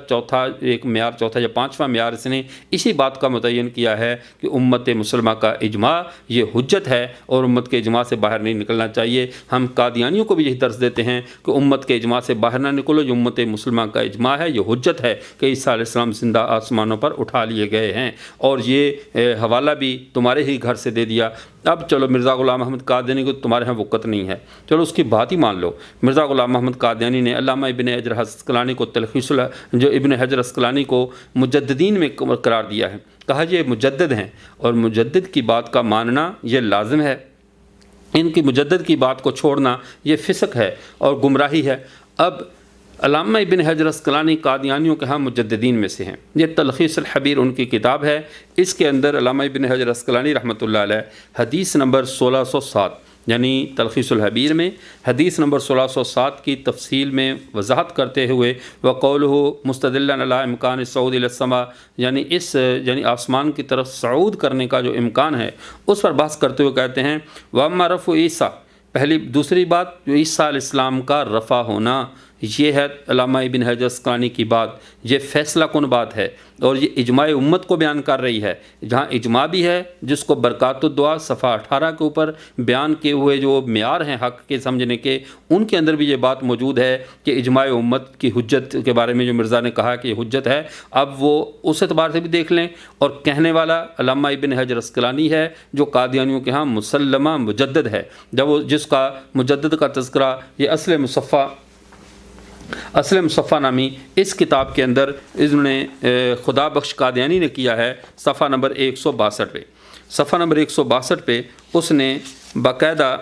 ایک معیار چوتھا یا 5واں معیار اس نے اسی بات کا متعین کیا ہے کہ امت مسلمہ کا اجماع یہ حجت ہے اور امت کے اجماع سے باہر نہیں نکلنا چاہیے۔ ہم قادیانیوں کو بھی یہی درس دیتے ہیں کہ امت کے اجماع سے باہر نہ نکلو، جو امت مسلمہ کا اجماع ہے یہ حجت ہے کہ عیسیٰ علیہ السلام زندہ آسمانوں پر اٹھا لیے گئے ہیں، اور یہ حوالہ بھی تمہارے ہی گھر سے دے دیا۔ اب چلو مرزا غلام محمد قادیانی کو تمہارے ہاں وقت نہیں ہے، چلو اس کی بات ہی مان لو۔ مرزا غلام محمد قادیانی نے علامہ ابن حجر عسقلانی کو جو ابن حجر عسقلانی کو مجددین میں قرار دیا ہے، کہا یہ مجدد ہیں اور مجدد کی بات کا ماننا یہ لازم ہے، ان کی مجدد کی بات کو چھوڑنا یہ فسق ہے اور گمراہی ہے۔ اب علامہ ابن حجر عسقلانی قادیانیوں کے ہاں مجددین میں سے ہیں، یہ تلخیص الحبیر ان کی کتاب ہے، اس کے اندر علامہ ابن حجر عسقلانی رحمۃ اللہ علیہ حدیث نمبر 1607 یعنی تلخیص الحبیر میں حدیث نمبر 1607 کی تفصیل میں وضاحت کرتے ہوئے وقولہ مستدلا علی امکان الصعود الی السماء یعنی آسمان کی طرف صعود کرنے کا جو امکان ہے اس پر بحث کرتے ہوئے کہتے ہیں واما رفع عیسیٰ، دوسری بات جو عیسیٰ علیہ السلام کا رفع ہونا، یہ ہے علامہ ابن حجر عسقلانی کی بات، یہ فیصلہ کن بات ہے اور یہ اجماع امت کو بیان کر رہی ہے، جہاں اجماع بھی ہے جس کو برکات الدعا صفحہ 18 کے اوپر بیان کیے ہوئے جو معیار ہیں حق کے سمجھنے کے، ان کے اندر بھی یہ بات موجود ہے کہ اجماع امت کی حجت کے بارے میں جو مرزا نے کہا کہ یہ حجت ہے، اب وہ اس اعتبار سے بھی دیکھ لیں، اور کہنے والا علامہ ابن حجر عسقلانی ہے جو قادیانیوں کے ہاں مسلمہ مجدد ہے، جس کا مجدد کا تذکرہ یہ اصل مصفہ نامی اس کتاب کے اندر انہوں نے خدا بخش قادیانی نے کیا ہے صفحہ نمبر 162 پہ اس نے باقاعدہ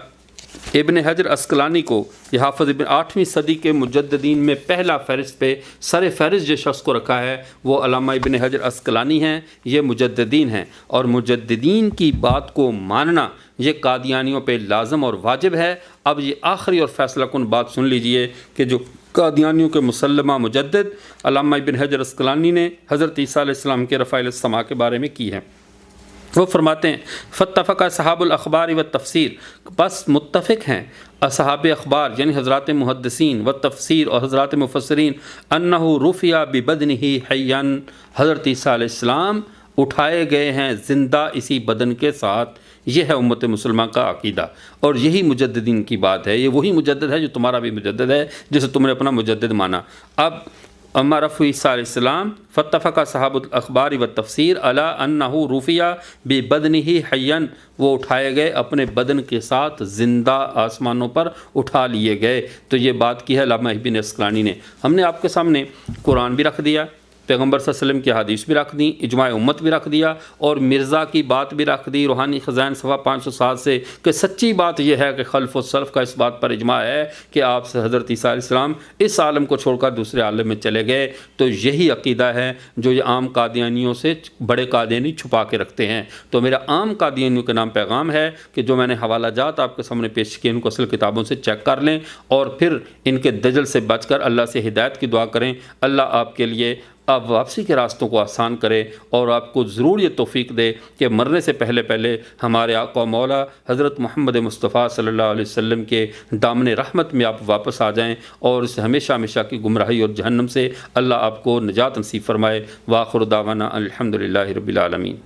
ابن حجر عسقلانی کو یہ حافظ ابن 8ویں صدی کے مجددین میں پہلا فہرست پہ سر فہرست جس شخص کو رکھا ہے وہ علامہ ابن حجر عسقلانی ہیں، یہ مجددین ہیں، اور مجددین کی بات کو ماننا یہ قادیانیوں پہ لازم اور واجب ہے۔ اب یہ آخری اور فیصلہ کن بات سن لیجئے کہ جو قادیانیوں کے مسلمہ مجدد علامہ ابن حجر عسقلانی نے حضرت عیسیٰ علیہ السلام کے رفع الی السماء کے بارے میں کی ہے۔ وہ فرماتے ہیں فاتفق اصحاب الاخبار والتفسیر، بس متفق ہیں اصحاب اخبار یعنی حضرات محدثین و تفسیر اور حضرات مفسرین انہ رفع ببدنہ حیا، حضرت عیسیٰ علیہ السلام اٹھائے گئے ہیں زندہ اسی بدن کے ساتھ۔ یہ ہے امت مسلمہ کا عقیدہ اور یہی مجددین کی بات ہے، یہ وہی مجدد ہے جو تمہارا بھی مجدد ہے جسے تم نے اپنا مجدد مانا۔ اب اما رفع عیسیٰ علیہ السلام فاتفق صحاب الاخبار والتفسیر علی انہ رفع ببدنہ حیا، وہ اٹھائے گئے اپنے بدن کے ساتھ زندہ، آسمانوں پر اٹھا لیے گئے۔ تو یہ بات کی ہے علامہ ابن عسقلانی نے۔ ہم نے آپ کے سامنے قرآن بھی رکھ دیا، پیغمبر صلی اللہ علیہ وسلم کی حدیث بھی رکھ دیں، اجماع امت بھی رکھ دیا، اور مرزا کی بات بھی رکھ دی روحانی خزائن صفحہ 507 سے کہ سچی بات یہ ہے کہ خلف و سلف کا اس بات پر اجماع ہے کہ آپ سے حضرت عیسیٰ علیہ السلام اس عالم کو چھوڑ کر دوسرے عالم میں چلے گئے۔ تو یہی عقیدہ ہے جو یہ عام قادیانیوں سے بڑے قادیانی چھپا کے رکھتے ہیں۔ تو میرا عام قادیانیوں کے نام پیغام ہے کہ جو میں نے حوالہ جات آپ کے سامنے پیش کیے ان کو اصل کتابوں سے چیک کر لیں اور پھر ان کے دجل سے بچ کر اللہ سے ہدایت کی دعا کریں۔ اللہ آپ کے لیے آپ واپسی کے راستوں کو آسان کرے اور آپ کو ضرور یہ توفیق دے کہ مرنے سے پہلے پہلے ہمارے آقا و مولا حضرت محمد مصطفیٰ صلی اللہ علیہ وسلم کے دامن رحمت میں آپ واپس آ جائیں اور اس ہمیشہ ہمیشہ کی گمراہی اور جہنم سے اللہ آپ کو نجات نصیب فرمائے۔ وآخر دعوانا الحمدللہ رب العالمین۔